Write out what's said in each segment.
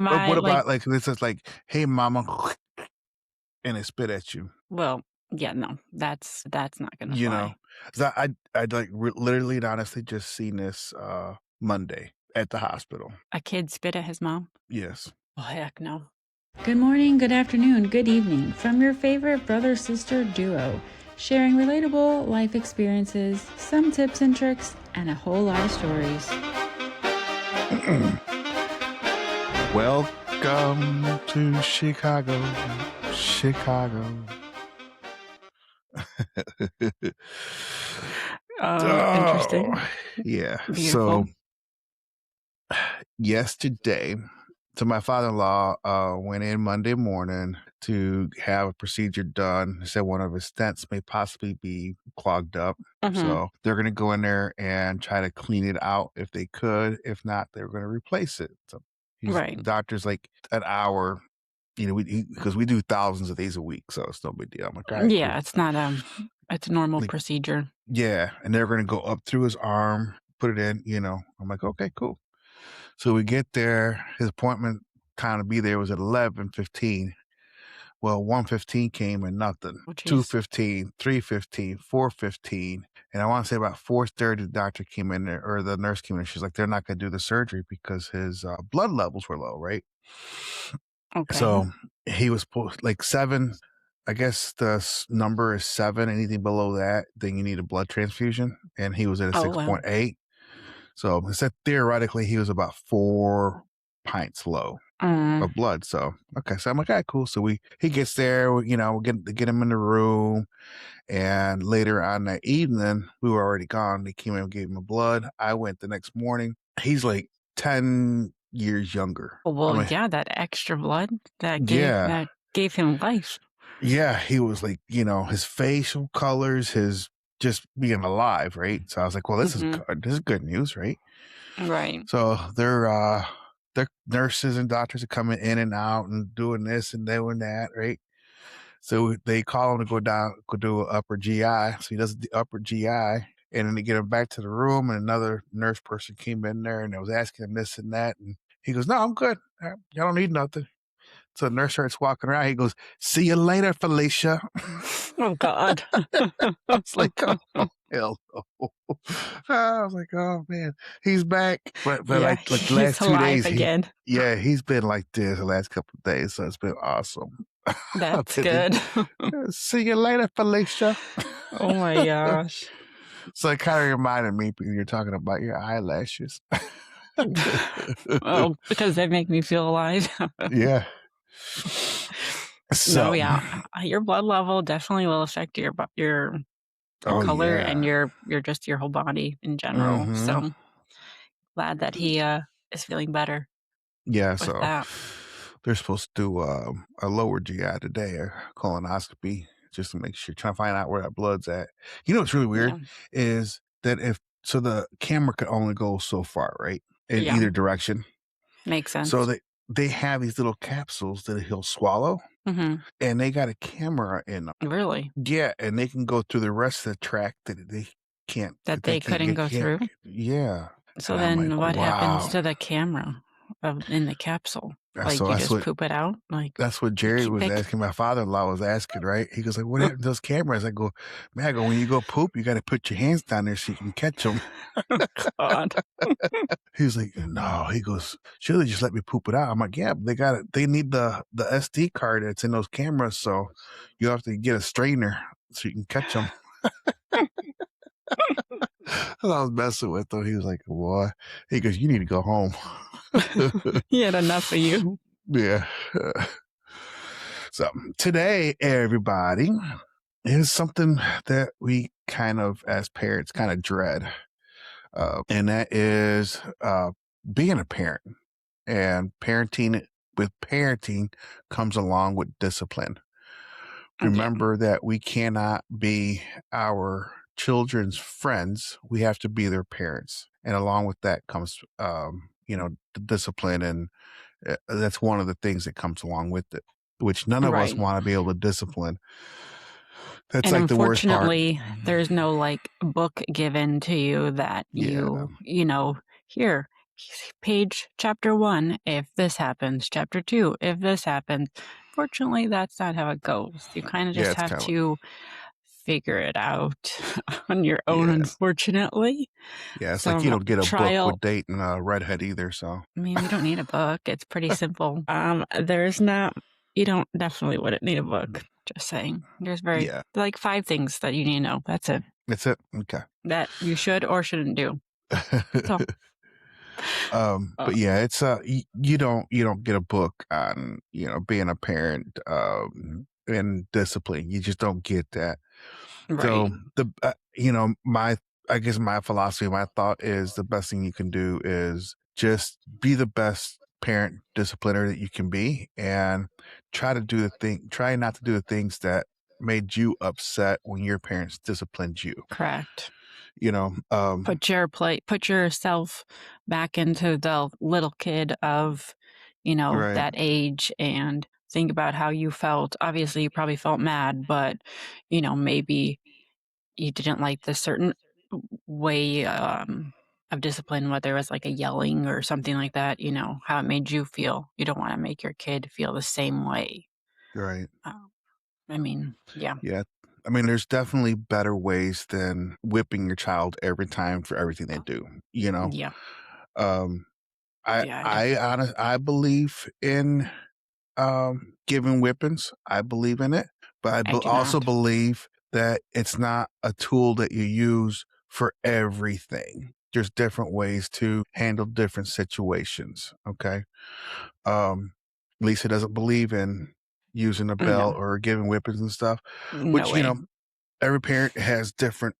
But My what like about, like, this is like, "Hey, mama," and they spit at you, well, yeah, no, that's not gonna you know? fly. 'Cause I'd, like, literally and honestly just seen this, Monday at the hospital. A kid spit at his mom? Yes. Oh, heck no. Good morning, good afternoon, good evening from your favorite brother sister duo, sharing relatable life experiences, some tips and tricks, and a whole lot of stories. Welcome to Chicago, Chicago. Interesting. Oh, yeah. Beautiful. So yesterday, so my father-in-law went in Monday morning to have a procedure done. He said one of his stents may possibly be clogged up. Mhm. So they're going to go in there and try to clean it out if they could. If not, they're going to replace it. So Right. the doctor's like an hour. Because we do thousands of these a week, so it's no big deal. I'm like, all right, cool. Yeah, it's not, it's a normal Like, procedure. yeah, and they're going to go up through his arm, put it in. I'm like, okay, cool. So we get there. His appointment time to be there was at 11:15. Well, 1:15 came and nothing. Oh, jeez. 2:15, 3:15, 4:15, and I want to say about 4:30, the doctor came in there, or the nurse came in. She's like, they're not going to do the surgery because his blood levels were low, right? Okay. So he was supposed like 7. I guess the number is 7. Anything below that, then you need a blood transfusion, and he was at a Oh, well. 6.8. So it said theoretically he was about 4 pints low Mm. of blood. So okay, so I'm like, all right, cool. So he gets there, we get him in the room, and later on that evening, we were already gone. They came in and gave him a blood. I went the next morning. He's like 10 years younger. I Well, mean, yeah, that extra blood yeah, that gave him life. yeah, he was like, his facial colors, his just being alive, right? So I was like, well, this is Mhm. good. This is good news, right? Right. So their nurses and doctors are coming in and out and doing this and doing that, right? So they call him to go do upper GI. So he does the upper GI, and then they get him back to the room, and another nurse person came in there and they was asking him this and that, and he goes, "No, I'm good. Y'all don't need nothing." So the nurse starts walking around. He goes, "See you later, Felicia." Oh, God. I was like, "Oh hell no!" I was like, "Oh man, he's back." But Yeah, like the he's last 2 days, alive again. he's been like this the last couple of days, so it's been awesome. I've That's been, good. See you later, Felicia. Oh my gosh. So it kind of reminded me when you're talking about your eyelashes. Well, because they make me feel alive. Yeah. No, So, yeah, your blood level definitely will affect your oh color and yeah. your whole body in general. Hmm. So glad that he is feeling better Yeah. with So that. they're supposed to do a lower GI today, a colonoscopy, just to make sure, trying to find out where that blood's at. You know what's really weird Yeah. is that so the camera can only go so far, right? In Yeah. either direction. Makes So sense. they have these little capsules that he'll swallow, Mhm. and they got a camera in them. Really? Yeah, and they can go through the rest of the track That that they they can't couldn't get go can't through? yeah, So and I'm like, then what happens "Wow." to the camera in the capsule? So Like, you just poop it out? Like, that's what you Jerry keep was pick asking, my father-in-law was asking, right? He goes like, "What happened to those cameras?" I go, "Man," I go, "when you go poop, you gotta put your hands down there so you can catch them." God. He was like, "No." He goes, "Surely just let me poop it out." I'm like, "Yeah, but they need the SD card that's in those cameras, so you have to get a strainer so you can catch them." I was messing with him. He was like, "What?" He goes, "You need to go home." He had enough of you. Yeah. So today, everybody, is something that we kind of, as parents, kind of dread, and that is being a parent. And parenting comes along with discipline. Yeah. Remember that we cannot be our children's friends. We have to be their parents. And along with that comes, the discipline. And that's one of the things that comes along with it, which none of us Right. want to be able to discipline. That's And like the worst part. unfortunately, there's no, like, book given to you that Yeah. here, page chapter 1, if this happens, chapter 2, if this happens. Fortunately, that's not how it goes. You kind of Yeah, just it's have kind of to figure it out on your own, yeah, unfortunately. yeah. It's like you So don't get a book trial. with dating a redhead either. So I mean, you don't need a book. It's pretty simple. There's not. You don't definitely wouldn't need a book. Just saying. There's yeah, like 5 things that you need to know. That's it. that's it. Okay. That you should or shouldn't do. That's all. But yeah, it's you don't get a book on being a parent and discipline. You just don't get that. Right. So my I guess my philosophy, my thought is the best thing you can do is just be the best parent discipliner that you can be, and try not to do the things that made you upset when your parents disciplined you. Correct. You know, Put yourself back into the little kid of, right, that age and think about how you felt. Obviously, you probably felt mad, but, maybe you didn't like this certain way of discipline, whether it was like a yelling or something like that, how it made you feel. You don't want to make your kid feel the same way. right. I mean, yeah. Yeah. I mean, there's definitely better ways than whipping your child every time for everything they do, you know? Yeah. Um, I Yeah. I believe in giving whippings. I believe in it, but I do also not. believe that it's not a tool that you use for everything. There's different ways to handle different situations. Okay. Um, Lisa doesn't believe in using a belt No, or giving whippings and stuff, no which, way. every parent has different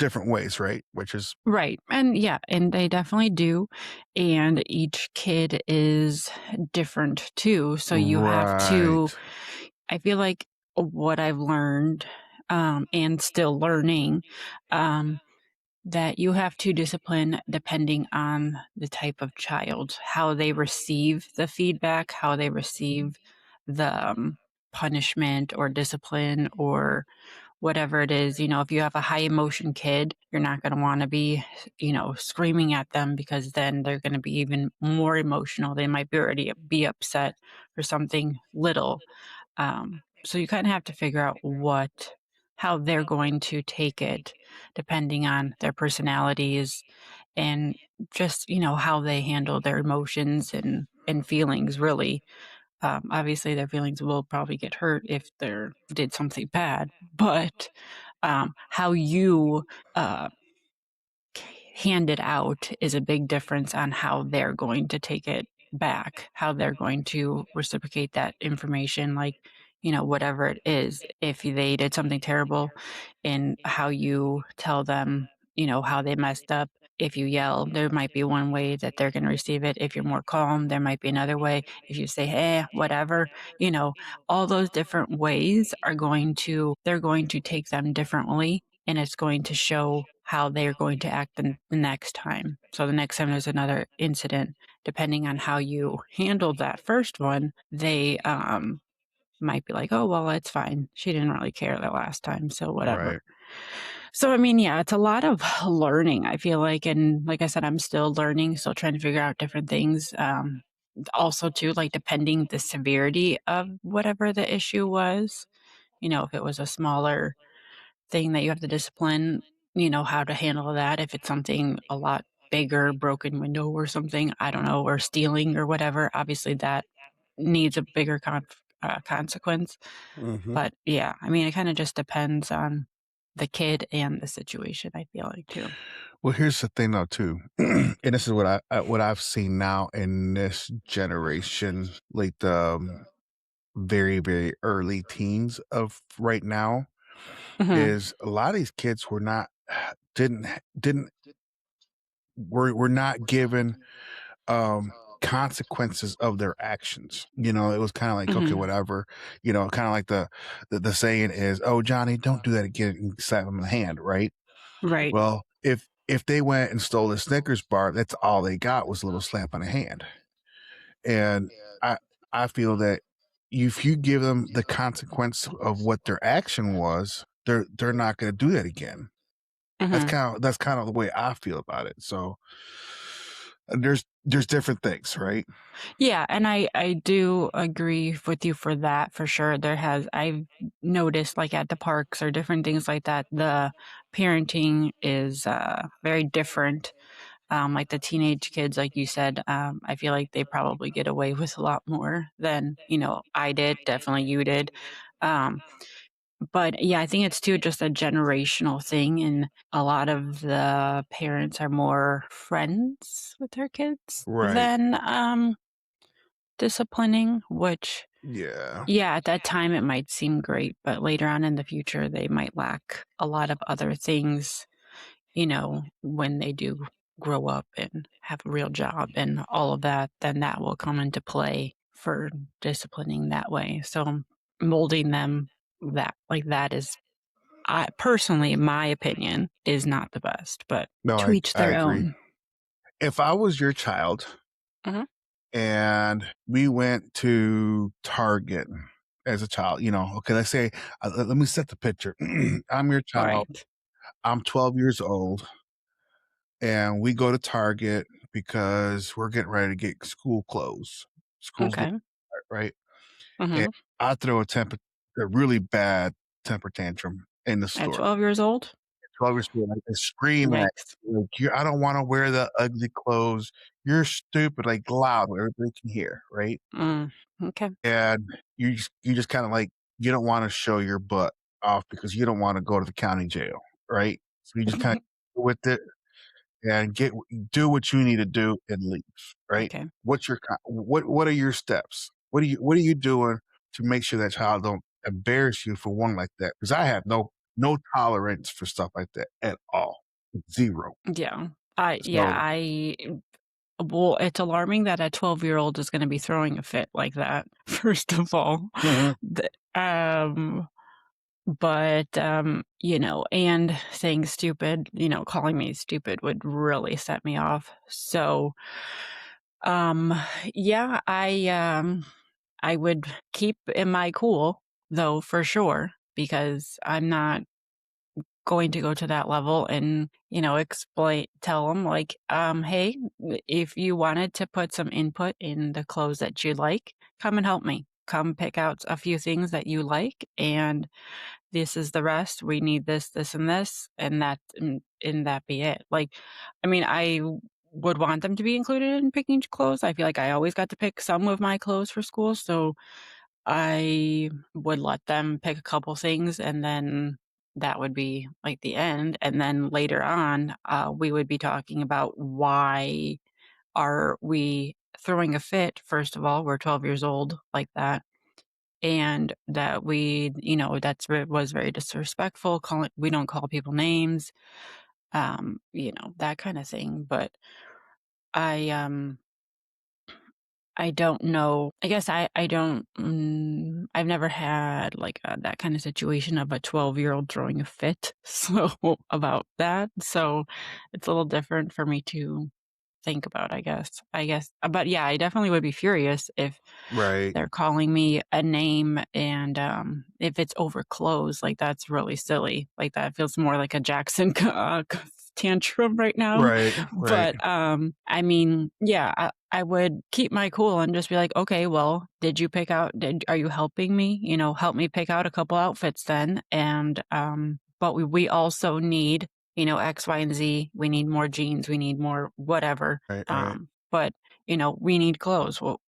ways, right? Which is Right. And yeah, and they definitely do. And each kid is different too. So you have right, to, I feel like what I've learned and still learning, um, that you have to discipline depending on the type of child, how they receive the feedback, how they receive the punishment or discipline or whatever it is. If you have a high emotion kid, you're not going to want to be, screaming at them because then they're going to be even more emotional. They might be already be upset for something little. So you kind of have to figure out how they're going to take it depending on their personalities and just, how they handle their emotions and feelings really. Obviously, their feelings will probably get hurt if they did something bad, but how you uh, hand it out is a big difference on how they're going to take it back, how they're going to reciprocate that information, like, whatever it is. If they did something terrible and how you tell them, how they messed up. If you yell, there might be one way that they're going to receive it. If you're more calm, there might be another way. If you say, hey, whatever, all those different ways they're going to take them differently, and it's going to show how they're going to act the next time. So the next time there's another incident, depending on how you handled that first one, they might be like, oh, well, it's fine. She didn't really care the last time, so right. whatever. So, I mean, yeah, it's a lot of learning, I feel like. And like I said, I'm still learning, still trying to figure out different things. Also, too, like depending the severity of whatever the issue was, if it was a smaller thing that you have to discipline, how to handle that. If it's something a lot bigger, broken window or something, I don't know, or stealing or whatever, obviously that needs a bigger consequence. Hmm. But yeah, I mean, it kind of just depends on the kid and the situation, I feel like, too. Well, here's the thing, though, too, and this is what I've seen now in this generation, like the very very early teens of right now, Hmm. is a lot of these kids were not didn't didn't were not given consequences of their actions. It was kind of like, okay, Hmm. whatever. Kind of like the saying is, oh, Johnny, don't do that again, and slap him in the hand, right? Right. Well, if they went and stole a Snickers bar, that's all they got was a little slap on the hand. And I I feel that if you give them the consequence of what their action was, they're not going to do that again. Hmm. That's kind of the way I feel about it. So there's there's different things, right? Yeah, and I do agree with you for that for sure. I've noticed like at the parks or different things like that, the parenting is very different. Like the teenage kids, like you said, I feel like they probably get away with a lot more than, I did, definitely you did. Um, but yeah, I think it's too just a generational thing, and a lot of the parents are more friends with their kids Right. than disciplining, which, Yeah. yeah, at that time it might seem great, but later on in the future, they might lack a lot of other things, when they do grow up and have a real job and all of that, then that will come into play for disciplining that way. So molding them like that is, I personally, in my opinion, is not the best, but No, to each I their agree. own. If I was your child Mhm. and we went to Target as a child, okay, let's say, let me set the picture. I'm your child. Right. I'm 12 years old, and we go to Target because we're getting ready to get school clothes. School's getting Okay. right, and Mhm. I throw a really bad temper tantrum in the At store. 12 years old? 12 years old, like, screaming at Yikes. you, like, I don't wanna wear the ugly clothes. You're stupid," like, loud where everybody can hear, right? Mm. Okay. And you just kinda, like, you don't wanna show your butt off because you don't wanna go to the county jail, right? So you just kinda with it and do what you need to do and leave, right? Okay. What are your steps? What are you doing to make sure that child don't embarrass you for one like that? Because I have no tolerance for stuff like that at all. 0. Yeah. So Well, it's alarming that a 12-year-old is gonna be throwing a fit like that, first of all. mhm, The but, and saying stupid, calling me stupid would really set me off. So, um, yeah, I would keep in my cool, though, for sure, because I'm not going to go to that level and, tell them like, hey, if you wanted to put some input in the clothes that you like, come and help me. Come pick out a few things that you like, and this is the rest. We need this, this, and that be it. Like, I mean, I would want them to be included in picking clothes. I feel like I always got to pick some of my clothes for school, so I would let them pick a couple things, and then that would be like the end. And then later on, we would be talking about why are we throwing a fit. First of all, we're 12 years old like that. And that was very disrespectful. We don't call people names, that kind of thing. But I, I don't know. I guess I don't. I've never had like that kind of situation of a 12-year-old throwing a fit. So about that, so it's a little different for me to think about. But yeah, I definitely would be furious if right, they're calling me a name, and if it's over clothes, like that's really silly. Like that feels more like a Jackson tantrum right now. right, right, But I mean, yeah, I would keep my cool and just be like, okay, well, are you helping me? Help me pick out a couple outfits then. And but we also need, X, Y, and Z. We need more jeans. We need more whatever. right, But we need clothes. Well,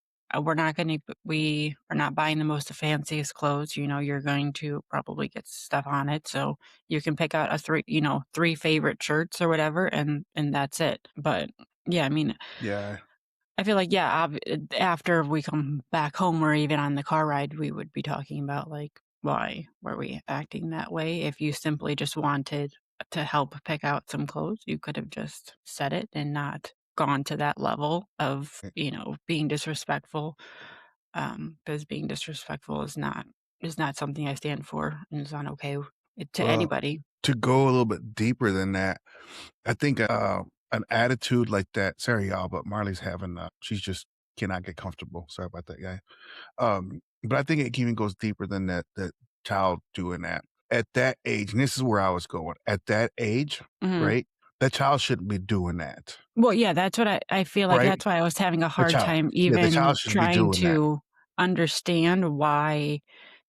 we are not buying the most fanciest clothes. You're going to probably get stuff on it. So you can pick out three favorite shirts or whatever, and that's it. But yeah, I mean, yeah, I feel like, yeah, after we come back home or even on the car ride, we would be talking about like, why were we acting that way? If you simply just wanted to help pick out some clothes, you could have just said it and not gone to that level of, being disrespectful. Because being disrespectful is not something I stand for, and it's not okay to well, anybody. to go a little bit deeper than that, I think, an attitude like that sorry, y'all, but Marley's having, she's just cannot get comfortable. Sorry about that, guy. But I think it even goes deeper than that child doing that. At that age, and this is where I was going, at that age, Mhm. right? That child shouldn't be doing that, Well, yeah, that's what I feel like right? that's why I was having a The hard child time yeah, the child even shouldn't be trying doing that. to understand why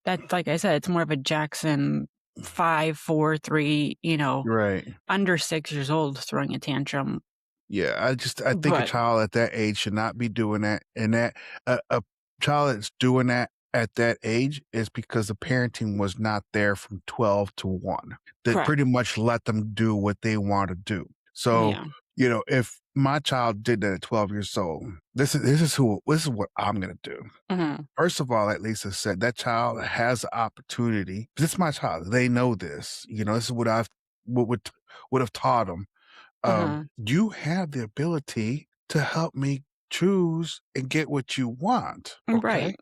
that's like I said, it's more of a Jackson 5, 4, 3, Right. under 6 years old throwing a tantrum. Yeah, I think a But child at that age should not be doing that, and that a child that's doing that at that age is because the parenting was not there from 12 to 1. That correct. pretty much let them do what they want to do. So, Yeah. if my child did that at 12 years old, this is what I'm gonna do. Mhm. First of all, like Lisa said, that child has the opportunity 'cause it's my child. They know this. This is what I've what would have taught them. Mhm. You have the ability to help me choose and get what you want. Okay. Right.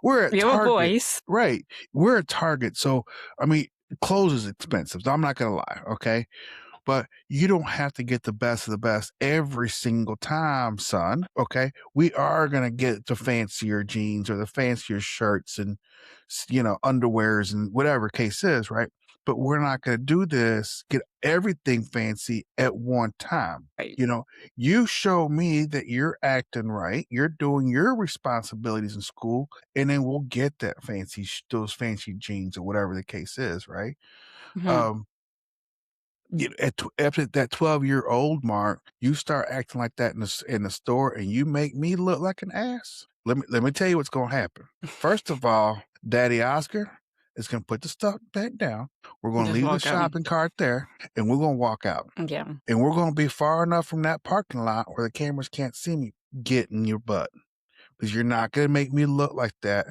We're at You have a Target. voice. Right. We're at Target. So, I mean, clothes is expensive. So I'm not going to lie. Okay. But you don't have to get the best of the best every single time, son. Okay. We are going to get the fancier jeans or the fancier shirts and, underwears and whatever case is. Right. But we're not going to do this, get everything fancy at one time. Right. You show me that you're acting right, you're doing your responsibilities in school, and then we'll get those fancy jeans or whatever the case is. Right. Mhm. Um, after that 12-year-old mark, you start acting like that in the store, and you make me look like an ass. Let me tell you what's gonna happen. First of all, Daddy Oscar is gonna put the stuff back down. We're gonna Just leave the walk out. shopping cart there, and we're gonna walk out. Yeah. And we're gonna be far enough from that parking lot where the cameras can't see me getting your butt. Because you're not going to make me look like that,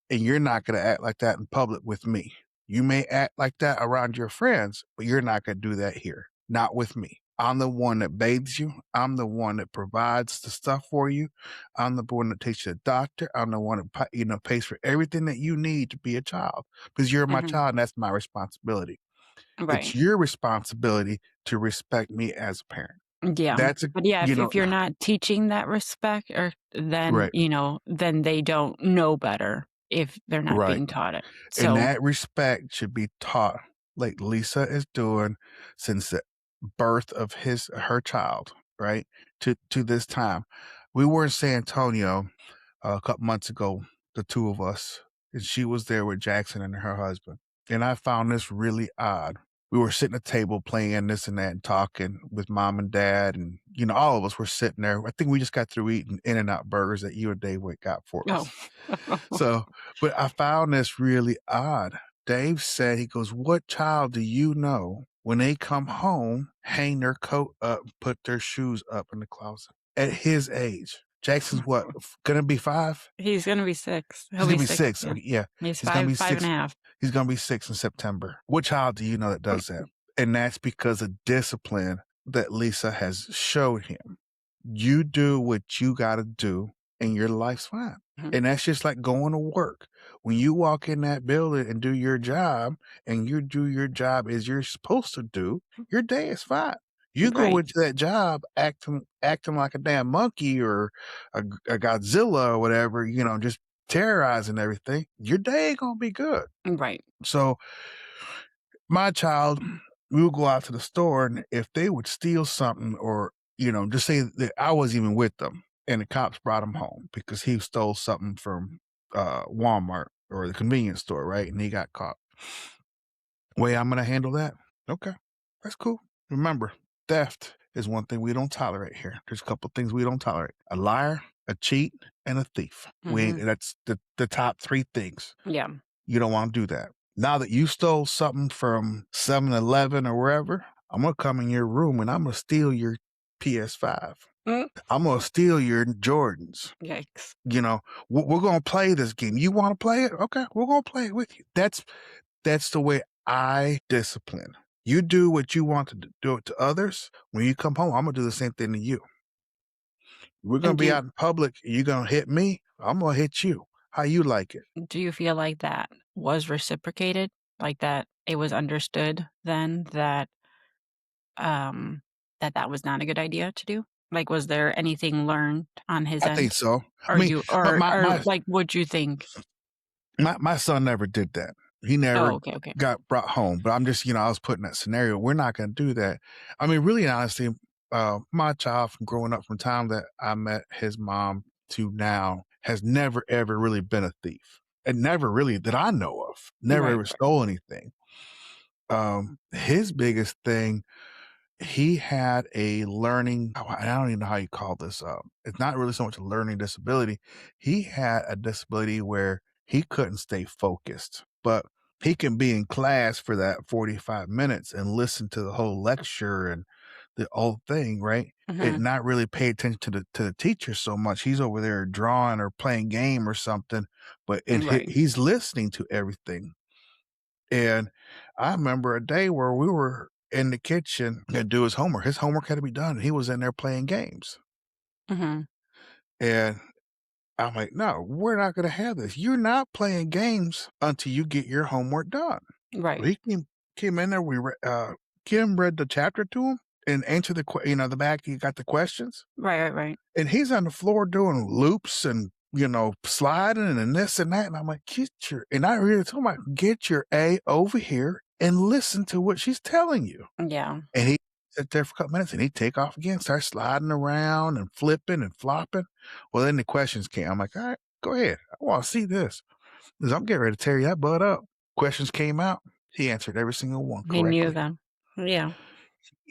and you're not going to act like that in public with me. You may act like that around your friends, but you're not going to do that here. Not with me. I'm the one that bathes you. I'm the one that provides the stuff for you. I'm the one that takes you to the doctor. I'm the one that pays for everything that you need to be a child because you're my Mhm. child, and that's my responsibility. It's Right. your responsibility to respect me as a parent. Yeah. That's a But yeah, you know if you're not teaching that respect or then, right, then they don't know better if they're not right. being taught it. And So, that respect should be taught like Lisa is doing since the birth of her child, right? To this time. We were in San Antonio a couple months ago, the two of us, and she was there with Jackson and her husband. And I found this really odd. We were sitting at a table playing this and that and talking with mom and dad, and all of us were sitting there. I think we just got through eating In-N-Out burgers that you and Dave went got for oh. us. So, but I found this really odd. Dave said, he goes, "What child do you know when they come home, hang their coat up, put their shoes up in the closet?" At his age. Jackson's what, gonna be 5? He's gonna be 6. He's He'll gonna be be 6, 6. yeah. Okay, yeah. He's He's gonna be 5 and a 6. half. He's gonna be 6 in September. What child do you know that does that? And that's because of discipline that Lisa has showed him. You do what you gotta do, and your life's fine. Mhm. And that's just like going to work. When you walk in that building and do your job, and you do your job as you're supposed to do, your day is fine. You go Right. into that job acting like a damn monkey or a Godzilla or whatever, just terrorizing everything, your day ain't gonna be good. Right. So my child, we would go out to the store, and if they would steal something or, just say that I wasn't even with them and the cops brought him home because he stole something from Walmart or the convenience store, right? And he got caught. Way I'm going to handle that? Okay, that's cool. Remember, theft is one thing we don't tolerate here. There's a couple things we don't tolerate: a liar, a cheat, and a thief. Mhm. That's the top 3 things. Yeah. You don't want to do that. Now that you stole something from 7-Eleven or wherever, I'm going to come in your room and I'm going to steal your PS5. Mm. I'm going to steal your Jordans. Yikes. We're going to play this game. You want to play it? Okay, we're going to play it with you. That's the way I discipline. You do what you want to do it to others. When you come home, I'm going to do the same thing to you. We're going And to be out in public. And you're going to hit me. I'm going to hit you. How you like it? do you feel like that was reciprocated? Like that it was understood then that was not a good idea to do? Like, was there anything learned on his I think end? so. I Or mean, you my or my my like, what'd you think? my son never did that. He never Oh, okay, okay. got brought home. But I'm just, I was put in that scenario. We're not going to do that. I mean, really, honestly, my child from growing up from the time that I met his mom to now has never ever really been a thief, and never really that I know of. Never Right, ever right. stole anything. His biggest thing, he had a learning, I don't even know how you call this. It's not really so much a learning disability. He had a disability where he couldn't stay focused, but he can be in class for that 45 minutes and listen to the whole lecture and the whole thing, right? And Mhm. not really pay attention to the teacher so much. He's over there drawing or playing game or something, but Right. he's listening to everything. And I remember a day where we were in the kitchen to do his homework. His homework had to be done, and he was in there playing games. Mhm. And I'm like, "No, we're not gonna have this. You're not playing games until you get your homework done." Right. Well, he came in there, Kim read the chapter to him and answered the back, he got the questions, Right, right, right. and he's on the floor doing loops and, sliding and this and that, and I'm like, and I really told him, like, "Get your A over here and listen to what she's telling you." Yeah. And he sit there for a couple minutes, and he'd take off again, start sliding around and flipping and flopping. Well, then the questions came. I'm like, "All right, go ahead. I wanna see this, 'cause I'm getting ready to tear that butt up." Questions came out. He answered every single one He knew correctly. them. Yeah.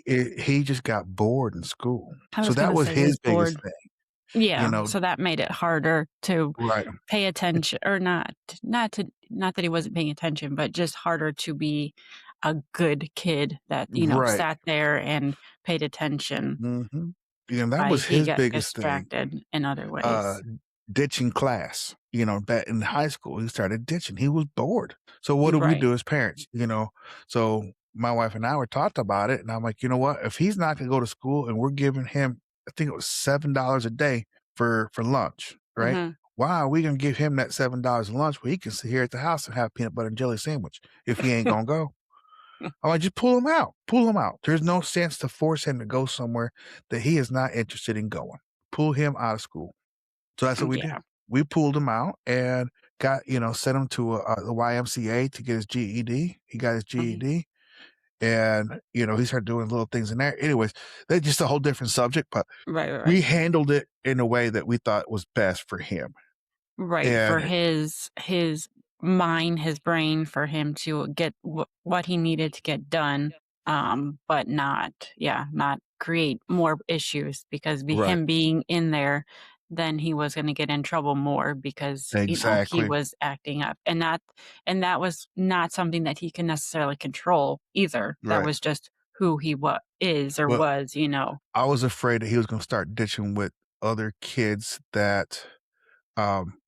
He just got bored in school. I So was that gonna was say he his was biggest bored. thing, you Yeah, know. so that made it harder to Right. pay attention or not that he wasn't paying attention, but just harder to be a good kid that, Right. sat there and paid attention Mhm. And that by was he his got biggest thing. distracted in other uh, ways. Ditching class. Back in high school, he started ditching. He was bored. So what do we Right. do as parents? So my wife and I were talked about it, and I'm like, you know what? If he's not going to go to school, and we're giving him, I think it was $7 a day for lunch, right? Mhm. Why are we going to give him that $7 lunch where he can sit here at the house and have peanut butter and jelly sandwich if he ain't gonna go? I'm like, just pull him out. Pull him out. There's no sense to force him to go somewhere that he is not interested in going. Pull him out of school. So that's what we did. Yeah. We pulled him out and sent him to the YMCA to get his GED. He got his Mhm. GED, and he started doing little things in there. Anyways, that's just a whole different subject, but Right, right, we right. handled it in a way that we thought was best for him. Right, for And his mind, his brain, for him to get what he needed to get done, but not create more issues because right, him being in there, then he was gonna get in trouble more because, he exactly, was acting up, and that was not something that he can necessarily control either. That right. was just who he is or But was. I was afraid that he was going to start ditching with other kids that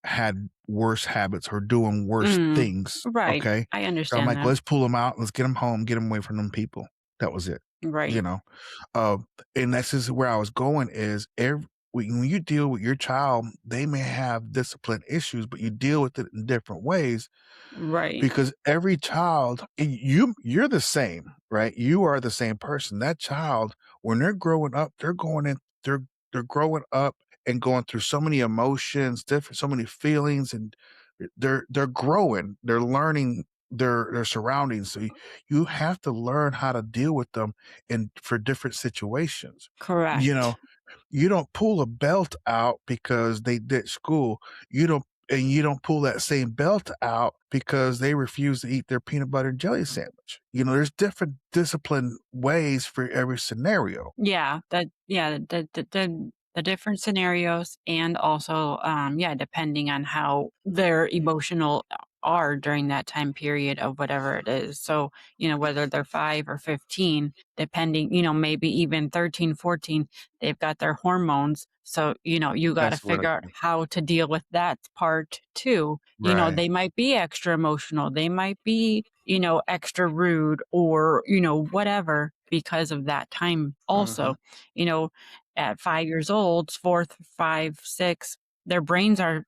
had worse habits or doing worse Mm, things, right. okay? I So I'm understand like, that. "Let's pull them out, let's get them home, get them away from them people." That was it, Right. you know? Uh, and that's just where I was going is when you deal with your child, they may have discipline issues, but you deal with it in different ways Right. because every child you're the same, right? You are the same person. That child, when they're growing up, they're growing up and going through so many emotions, different so many feelings, and they're growing, they're learning their surroundings. So you have to learn how to deal with them in for different situations. You know, Correct. you don't pull a belt out because they ditch school. You don't pull that same belt out because they refuse to eat their peanut butter and jelly sandwich. There's different discipline ways for every scenario. The different scenarios and also, depending on how their emotional are during that time period of whatever it is. So, whether they're 5 or 15, depending, maybe even 13, 14, they've got their hormones. So, you got to That's what figure out how to deal with that part too. right. They might be extra emotional. They might be, extra rude or, whatever because of that time Mhm. also. You know, at 5 years old, fourth, five, six, their brains are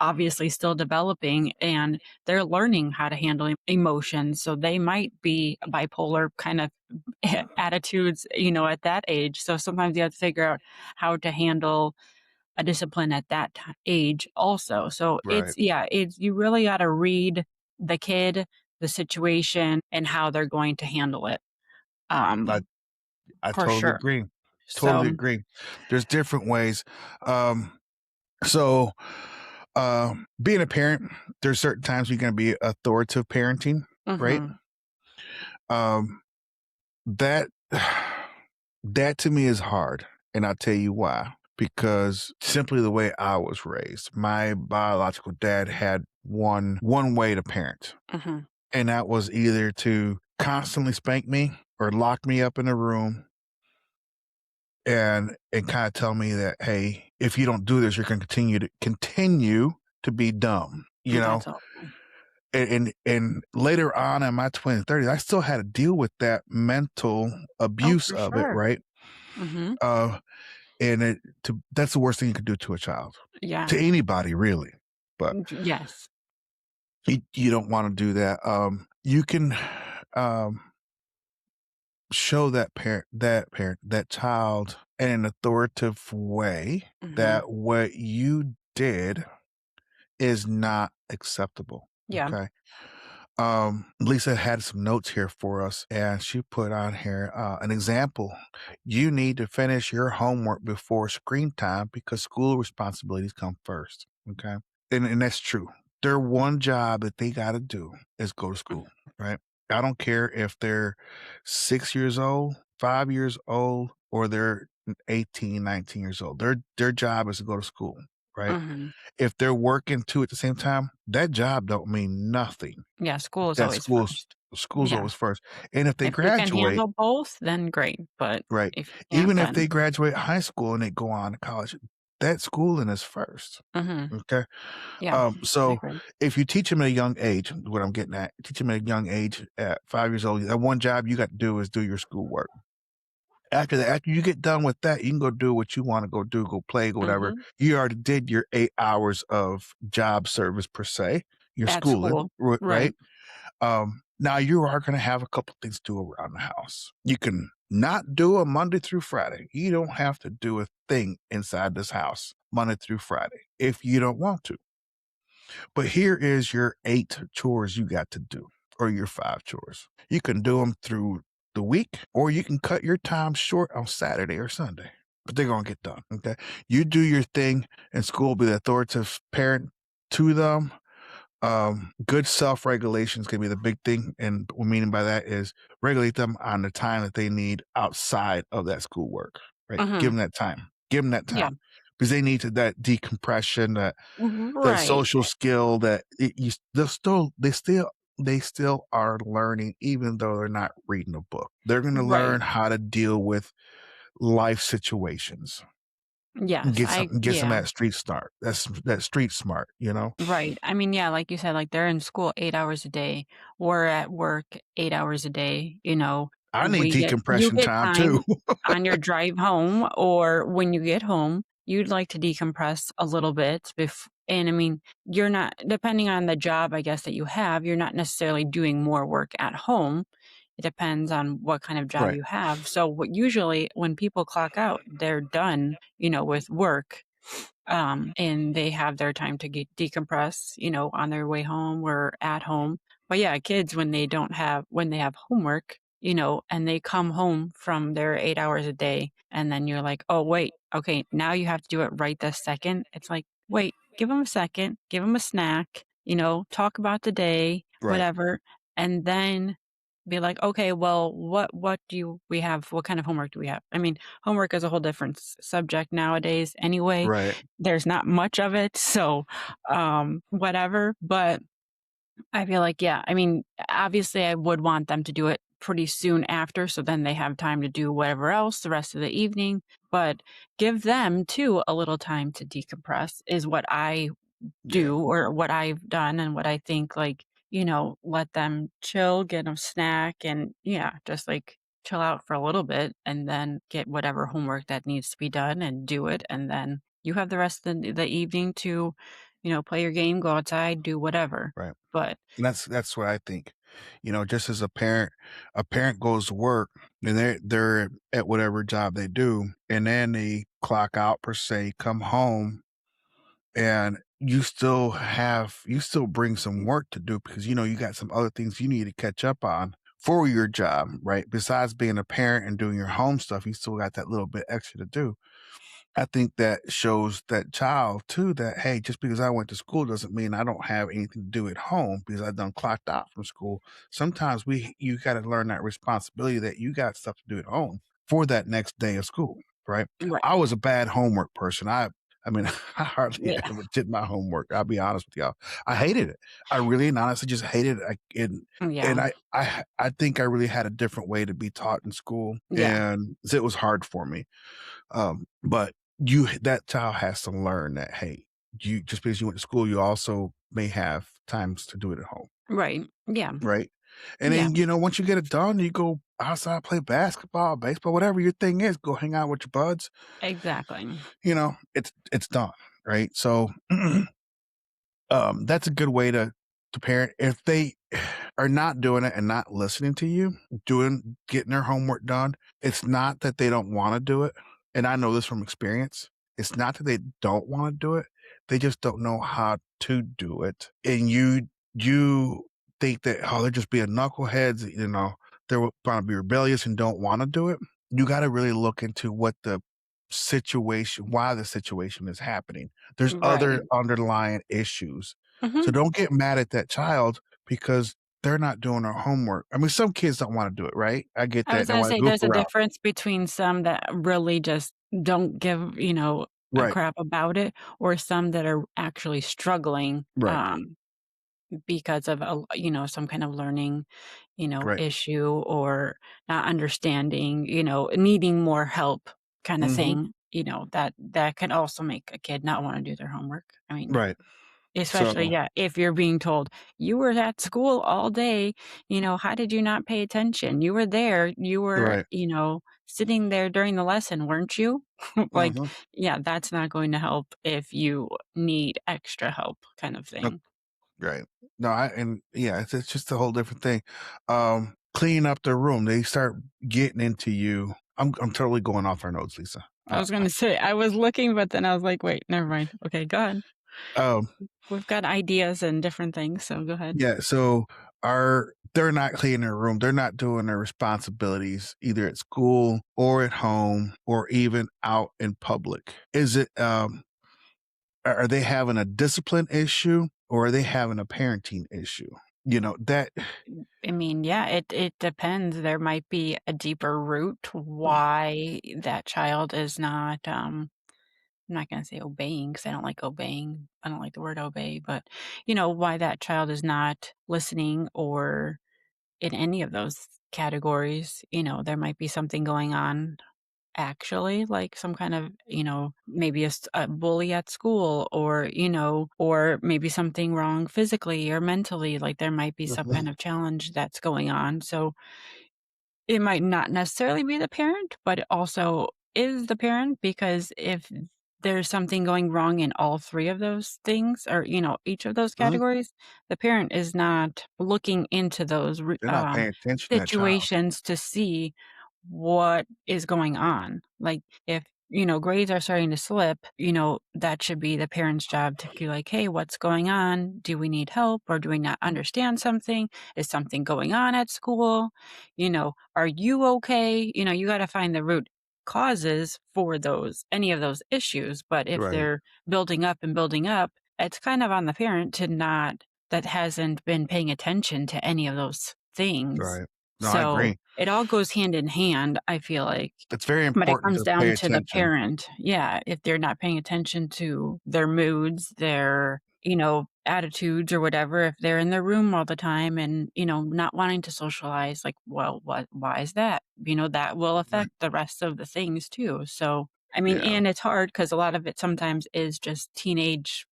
obviously still developing and they're learning how to handle emotions. So they might be bipolar kind of attitudes, at that age. So sometimes you have to figure out how to handle a discipline at that age also. So Right. you really got to read the kid the situation and how they're going to handle it. I I For totally sure. agree. Totally So agree. There's different ways. Um, so, being a parent, there's certain times you're gonna be authoritative parenting, right? mhm, Um, that that to me is hard, and I'll tell you why. Because simply the way I was raised, my biological dad had one way to parent, mhm. and that was either to constantly spank me or lock me up in a room and kind of tell me that, hey, if you don't do this, you're going to continue to be dumb, you know. That's awful. And later on in my 20s, 30s, I still had to deal with that mental Oh, abuse for of it, sure. right? Mhm. Uh, and that's the worst thing you could do to a child, to Yeah. anybody, really. But Yes. you don't want to do that. You can um, show that child in an authoritative way Mhm. that what you did is not acceptable. Yeah. Okay. Lisa had some notes here for us, and she put on here an example. You need to finish your homework before screen time because school responsibilities come first. Okay. And that's true. Their one job that they got to do is go to school, right? I don't care if they're 6 years old, 5 years old, or they're 18, 19 years old. Their job is to go to school, right? Mhm. If they're working two at the same time, that job don't mean nothing. Yeah, school is That always first. school's Yeah. always first. And if they If you can graduate, handle both, then great, but right, if you can't, even if they then graduate high school and they go on to college, that schooling is first. mhm. Okay. Yeah, I So agree. if you teach them at a young age, what I'm getting at, teach them at a young age at 5 years old, that one job you got to do is do your schoolwork. After that, after you get done with that, you can go do what you want to go do, go play, go whatever. Mhm. You already did your 8 hours of job service per se, your At schooling, school. right? Right. Now you are going to have a couple things to do around the house. You can not do a Monday through Friday. You don't have to do a thing inside this house Monday through Friday if you don't want to. But here is your 8 chores you got to do, or your 5 chores. You can do them through the week, or you can cut your time short on Saturday or Sunday, but they're going to get done. Okay. You do your thing, and school will be the authoritative parent to them. Good self-regulation is going to be the big thing. And what I mean by that is regulate them on the time that they need outside of that schoolwork, right? Give Mhm. them that time. Give them that Yeah. time because they need that decompression, that Right. social skill that they still are learning, even though they're not reading a book. They're going to Right. learn how to deal with life situations. Yes, Get some of yeah. that street smart. That street smart, you know? Right. I mean, yeah, like you said, like they're in school 8 hours a day. We're at work 8 hours a day, I need you decompression get time too. time on your drive home or when you get home, you'd like to decompress a little bit and I mean, you're not depending on the job I guess that you have, you're not necessarily doing more work at home. It depends on what kind of job Right, you have. So what usually when people clock out, they're done, with work and they have their time to decompress, on their way home or at home. But yeah, kids when they have homework, and they come home from their 8 hours a day, and then you're like, oh wait, okay, now you have to do it right this second. It's like, wait, give them a second, give them a snack, talk about the day, right, whatever, and then be like, okay, well, what do we have? What kind of homework do we have? I mean, homework is a whole different subject nowadays anyway. right, There's not much of it, so, whatever, but I feel like, yeah, I mean, obviously, I would want them to do it pretty soon after, so then they have time to do whatever else the rest of the evening, but give them, too, a little time to decompress is what I yeah, do or what I've done and what I think, like, let them chill, get them snack, and, yeah, just, like, chill out for a little bit and then get whatever homework that needs to be done and do it, and then you have the rest of the evening to, play your game, go outside, do whatever. right. But And that's what I think. Just as a parent goes to work and they're at whatever job they do, and then they clock out per se, come home, and you still bring some work to do because, you got some other things you need to catch up on for your job, right? Besides being a parent and doing your home stuff, you still got that little bit extra to do. I think that shows that child too that, hey, just because I went to school doesn't mean I don't have anything to do at home because I done clocked out from school. Sometimes you got to learn that responsibility that you got stuff to do at home for that next day of school, right? Right. I was a bad homework person. I mean, I hardly Yeah. ever did my homework. I'll be honest with y'all. I hated it. I really and honestly just hated it. And Yeah. I think I really had a different way to be taught in school, Yeah. and it was hard for me. But that child has to learn that, hey, you just because you went to school, you also may have times to do it at home, Right. Yeah. right? And Yeah. then, once you get it done, you go outside, play basketball, baseball, whatever your thing is, go hang out with your buds. Exactly. It's done, right? So that's a good way to parent. If they are not doing it and not listening to you, getting their homework done, it's not that they don't want to do it. And I know this from experience. It's not that they don't want to do it. They just don't know how to do it. And you think that, oh, they're just being knuckleheads, they're going to be rebellious and don't want to do it. You got to really look into why the situation is happening. There's other Right. underlying issues. So Mhm. don't get mad at that child because they're not doing their homework. I mean, some kids don't wanna do it, right? I get I that. was They gonna wanna say goof there's a around. difference between some that really just don't give, a Right, crap about it, or some that are actually struggling, right, because of some kind of learning, right. issue, or not understanding, needing more help kinda Mhm. thing, that can also make a kid not wanna do their homework. I mean, Right. So especially, yeah, if you're being told, "You were at school all day, how did you not pay attention? You were there, you were, right. sitting there during the lesson, weren't you?" Like, Mhm. yeah, that's not going to help if you need extra help kind of No, thing. right. No, yeah, it's just a whole different thing. Cleaning up their room, they start getting into you. I'm totally going off our notes, Lisa. I was gonna say, I was looking, but then I was like, "Wait, never mind. Okay, go ahead. Um We've got ideas and different things, so go ahead." Yeah, so they're not cleaning their room, they're not doing their responsibilities either at school or at home or even out in public. Is it, are they having a discipline issue or are they having a parenting issue? That I mean, yeah, it depends. There might be a deeper root why that child is not, I'm not gonna say obeying, because I don't like obeying. I don't like the word obey, but, why that child is not listening, or in any of those categories. There might be something going on actually, like some kind of, maybe a bully at school, or maybe something wrong physically or mentally, like there might be some kind of challenge that's going on. So it might not necessarily be the parent, but it also is the parent, because if there's something going wrong in all 3 of those things, or, each of those Mhm. categories, the parent is not looking into those They're not paying attention to that child. situations to see what is going on. Like, if, grades are starting to slip, that should be the parent's job to be like, "Hey, what's going on? Do we need help, or do we not understand something? Is something going on at school? Are you okay?" You gotta find the root causes for any of those issues. But if Right, they're building up and building up, it's kind of on the parent that hasn't been paying attention to any of those things. right. No, I So, agree. it all goes hand in hand, I feel like, It's very but it important comes to pay down to the attention. parent. Yeah, if they're not paying attention to their moods, their, attitudes or whatever, if they're in their room all the time and, not wanting to socialize, like, well, why is that? That will Right. affect the rest of the things too. So, I mean, Yeah, and it's hard because a lot of it sometimes is just teenage,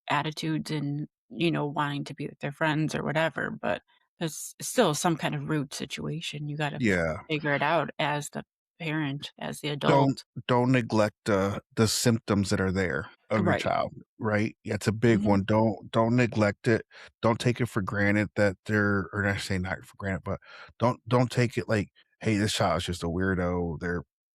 attitudes, and, wanting to be with their friends or whatever, but there's still some kind of root situation. You gotta yeah. figure it out as the parent, as the Don't adult. don't neglect the symptoms that are there of your Right. child, right? Yeah, it's a big Mhm. one. Don't neglect it. Don't take it for granted that they're or I say not for granted, but don't take it like, "Hey, this child is just a weirdo.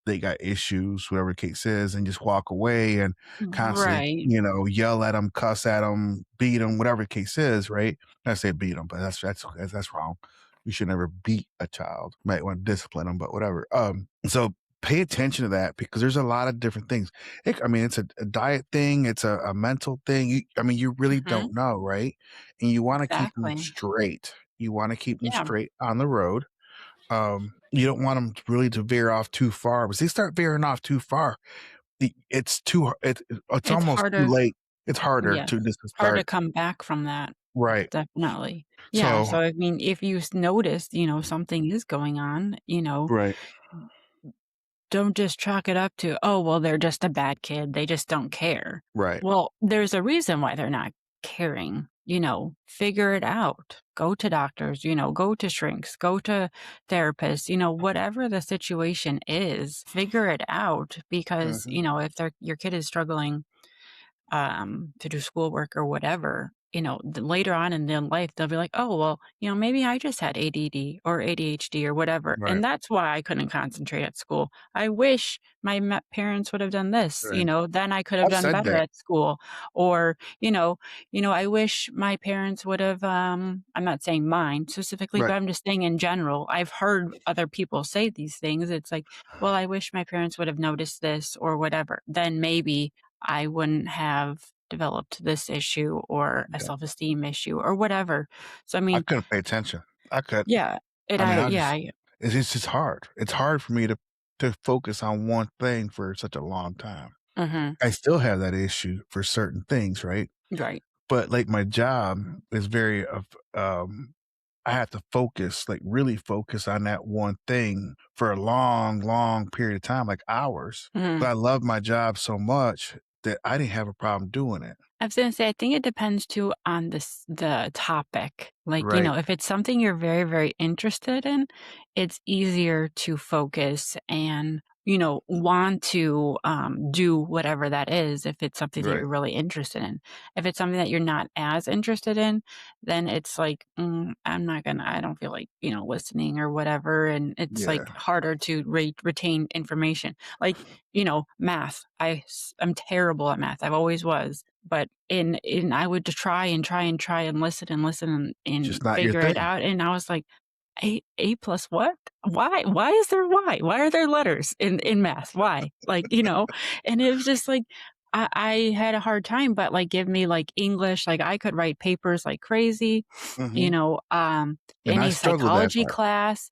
they got issues, whatever the case is, and just walk away and constantly, Right. yell at them, cuss at them, beat them, whatever the case is, right? I say beat them, but that's wrong. You should never beat a child. Might want to discipline them, but whatever. So pay attention to that because there's a lot of different things. I mean, it's a diet thing, it's a mental thing. You really Mhm. don't know, right? And you want to keep them Exactly. straight. You want to keep them Yeah. straight on the road. You don't want them really to veer off too far. Because they start veering off too far, it's It's almost too harder. late. It's harder Yes. to just Hard to start. come back from that. Right. Definitely. Yeah, So so, I mean, if you notice, something is going on, right, don't just chalk it up to, "Oh, well, they're just a bad kid, they just don't care." right, Well, there's a reason why they're not caring, figure it out. Go to doctors, go to shrinks, go to therapists, whatever the situation is, figure it out because, mhm, if your kid is struggling to do schoolwork or whatever, later on in their life, they'll be like, oh, well, maybe I just had ADD or ADHD or whatever. right, And that's why I couldn't concentrate at school. I wish my parents would have done this, right. then I could have I've done said better that. at school. Or, I wish my parents would have, I'm not saying mine specifically, Right, but I'm just saying in general, I've heard other people say these things. It's like, well, I wish my parents would have noticed this or whatever. Then maybe I wouldn't have developed this issue or a yeah. self-esteem issue or whatever. So, I I mean, couldn't pay attention. I could yeah, and I mean, I I yeah, just it's just hard. It's hard for me to focus on one thing for such a long time. mhm, I still have that issue for certain things, right? right, But, like, my job is very I have to focus, like, really focus on that one thing for a long, long period of time, like hours. mhm. But I love my job so much that I didn't have a problem doing it. I was gonna say, I think it depends too on the topic. Like, Right, if it's something you're very, very interested in, it's easier to focus and, want to do whatever that is if it's something that right. you're really interested in. If it's something that you're not as interested in, then it's like, I don't feel like, listening or whatever. And it's like Yeah. harder to retain information. Like, math. I'm terrible at math. I've always was. But in I would just try and try and try and listen and Just not your figure it thing. out, and I was like, A plus what? Why? Why is there why? Why are there letters in math? Why?" Like, and it was just like, I had a hard time, but, like, give me, like, English, like, I could write papers like crazy, Mhm. And I any struggled with that psychology part. class,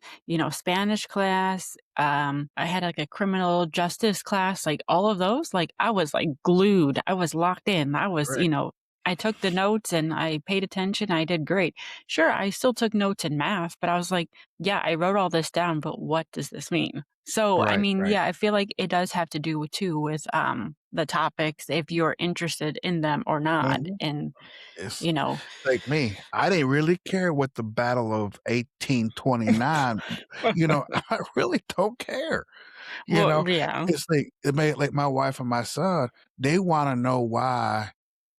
Spanish class, I had, like, a criminal justice class, like, all of those, like, I was, like, glued, I was locked in, Right, I took the notes and I paid attention, I did great. Sure, I still took notes in math, but I was like, "Yeah, I wrote all this down, but what does this mean?" So, I right, mean, right. yeah, I feel like it does have to do with too with, the topics, if you're interested in them or not, Mhm. and, It's you know like me. I didn't really care what the Battle of 1829 I really don't care, you know? Well, yeah. It's like it made like my wife and my son, they wanna know why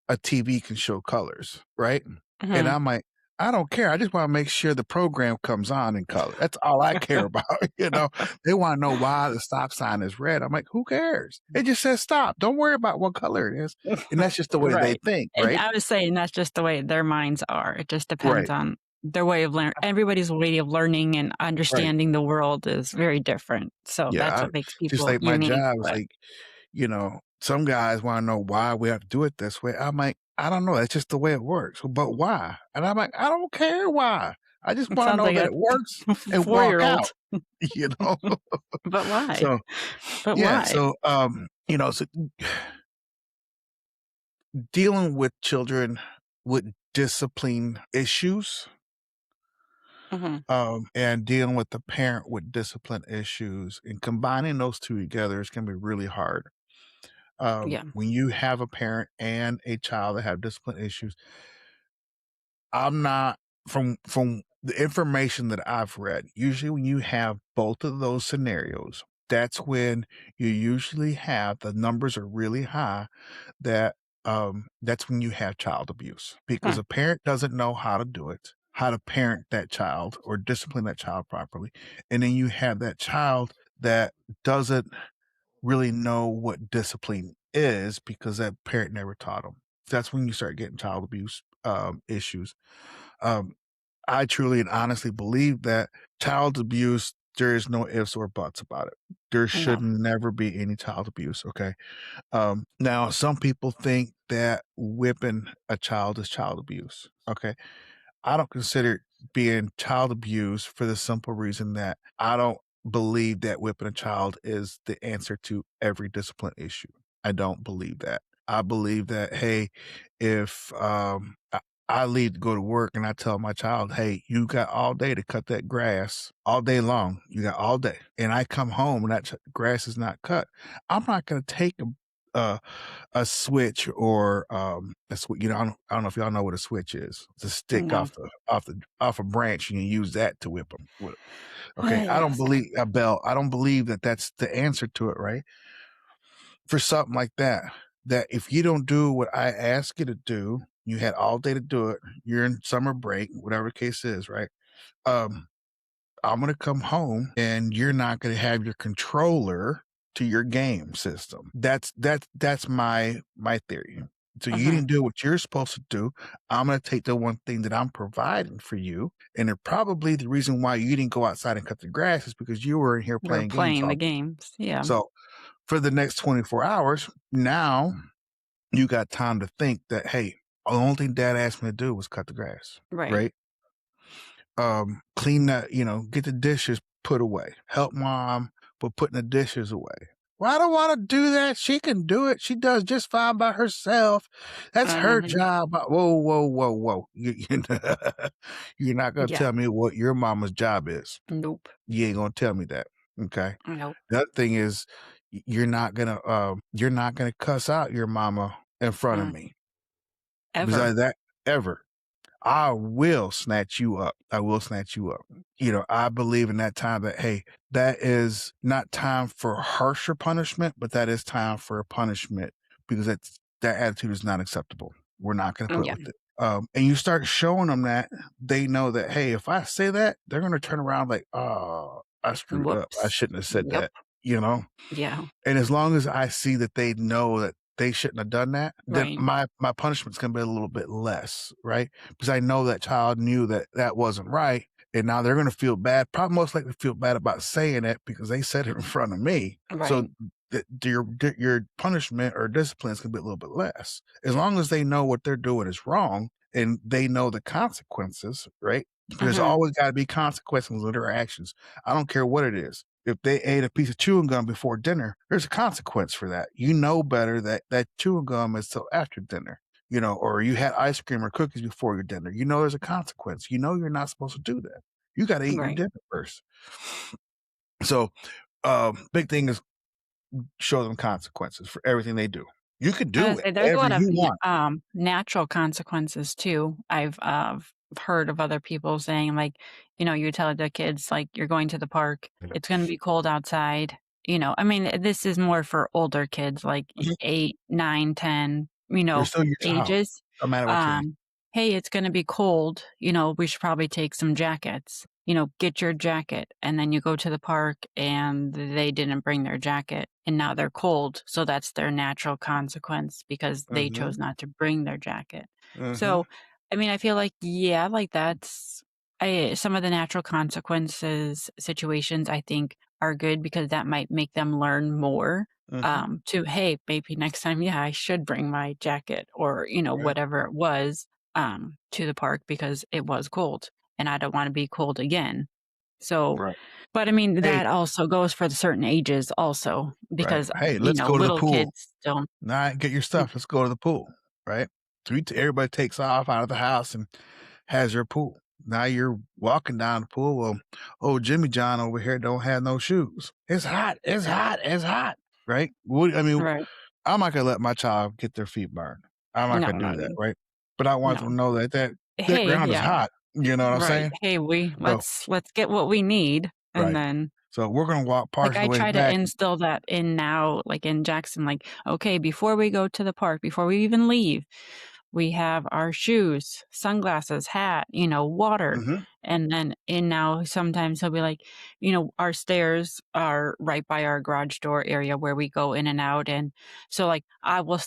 a TV can show colors, right? And Mhm. I'm like, "I don't care. I just wanna make sure the program comes on in color. That's all I care about," you know? They wanna know why the stop sign is red. I'm like, "Who cares? It just says stop. Don't worry about what color it is." And that's just the way they Right. think, And right? I was saying that's just the way their minds are. It just depends Right, on their way of everybody's way of learning and right. understanding the world is very different. So Yeah, that's what makes just people like my unique, job is but like, some guys wanna know why we have to do it this way. I'm like, "I don't know. That's just the way it works." "But why?" And I'm like, "I don't care why. I just it wanna sounds know like that a it works and walk four-year-old. out," you know? But why? So, But yeah, why? so, dealing with children with discipline issues, Mhm. and dealing with the parent with discipline issues and combining those 2 together is gonna be really hard. Yeah. When you have a parent and a child that have discipline issues, I'm not from the information that I've read, usually when you have both of those scenarios, that's when you usually have the numbers are really high that, that's when you have child abuse because Hmm. a parent doesn't know how to do it, how to parent that child or discipline that child properly, and then you have that child that doesn't really know what discipline is because that parent never taught them. That's when you start getting child abuse issues. Um, I truly and honestly believe that child abuse, there is no ifs or buts about it. There should No. never be any child abuse. Okay. Now, some people think that whipping a child is child abuse. Okay. I don't consider it being child abuse for the simple reason that I don't believe that whipping a child is the answer to every discipline issue. I don't believe that. I believe that, hey, if I leave to go to work and I tell my child, hey, you got all day to cut that grass all day long. You got all day. And I come home and that grass is not cut. I'm not going to take a switch or a switch. I don't know if y'all know what a switch is. It's a stick No. off a branch, and you use that to whip them. Okay, I don't Yes. believe a belt. I don't believe that that's the answer to it, right? For something like that, that if you don't do what I ask you to do, you had all day to do it. You're in summer break, whatever the case is, right? Um, I'm gonna come home and you're not gonna have your controller to your game system. That's my theory. So you Uh-huh. didn't do what you're supposed to do. I'm gonna take the one thing that I'm providing for you, and it probably the reason why you didn't go outside and cut the grass is because you were in here We're playing games playing all the day. games. Yeah. So for the next 24 hours, now you got time to think that, hey, the only thing dad asked me to do was cut the grass, Right. right? Clean that, get the dishes put away. Help mom with putting the dishes away. Well, I don't want to do that. She can do it. She does just fine by herself. That's her Mhm. job. Whoa, whoa, whoa, whoa. You're not going to Yeah. tell me what your mama's job is. Nope. You ain't going to tell me that. Okay. Nope. The other thing is you're not gonna cuss out your mama in front of Mm. me. Ever. Besides that, ever. I will snatch you up. I will snatch you up. I believe in that time that, hey, that is not time for harsher punishment, but that is time for a punishment because that attitude is not acceptable. We're not going to put Yeah. with it. And you start showing them that they know that, hey, if I say that, they're going to turn around like, oh, I screwed up. I Whoops. shouldn't have said Yep. that, you know? Yeah. And as long as I see that they know that they shouldn't have done that, then Right. my punishment's gonna be a little bit less, right? Because I know that child knew that that wasn't right, and now they're gonna feel bad, probably most likely feel bad about saying it because they said it in front of me. So Right. your punishment or discipline is gonna be a little bit less. As long as they know what they're doing is wrong and they know the consequences, right? There's Mhm. always gotta be consequences of their actions. I don't care what it is. If they ate a piece of chewing gum before dinner, there's a consequence for that. You know better that that chewing gum is till after dinner, or you had ice cream or cookies before your dinner. You know there's a consequence. You know you're not supposed to do that. You got to eat your Right. dinner first. So, big thing is show them consequences for everything they do. You can I do was say there's a whatever lot of you want. natural consequences too. I've heard of other people saying like, you tell the kids like you're going to the park, it's going to be cold outside. I mean, this is more for older kids like Mhm. 8, 9, 10, They're still your child, ages. no matter what your age. Hey, it's going to be cold. We should probably take some jackets. Get your jacket. And then you go to the park and they didn't bring their jacket and now they're cold. So that's their natural consequence because they Mhm, chose not to bring their jacket. mhm, So, I mean, I feel like, yeah, like some of the natural consequences situations I think are good because that might make them learn more mhm. to, hey, maybe next time, yeah, I should bring my jacket or, Right, whatever it was to the park because it was cold and I don't want to be cold again. So, right. but I mean, Hey, that also goes for the certain ages also right. because, Hey, let's go to the little pool. kids don't. Nah, get your stuff. Let's go to the pool, right? Everybody takes off out of the house and has their pool. Now you're walking down the pool. Well, oh, Jimmy John over here don't have no shoes. It's hot. It's hot. It's hot. Right? I mean, Right. I'm not gonna let my child get their feet burned. I'm not No, gonna no, do that, right? But I want them no. to know that Hey, ground is yeah, hot. You know what I'm right. saying? Hey, we So let's get what we need and right. then So we're gonna walk like, parts of I the way try to back. instill that in now, like, in Jackson, like, "Okay, before we go to the park, before we even leave, we have our shoes, sunglasses, hat, water. Mhm. And now sometimes he'll be like, our stairs are right by our garage door area where we go in and out. And so, like, I will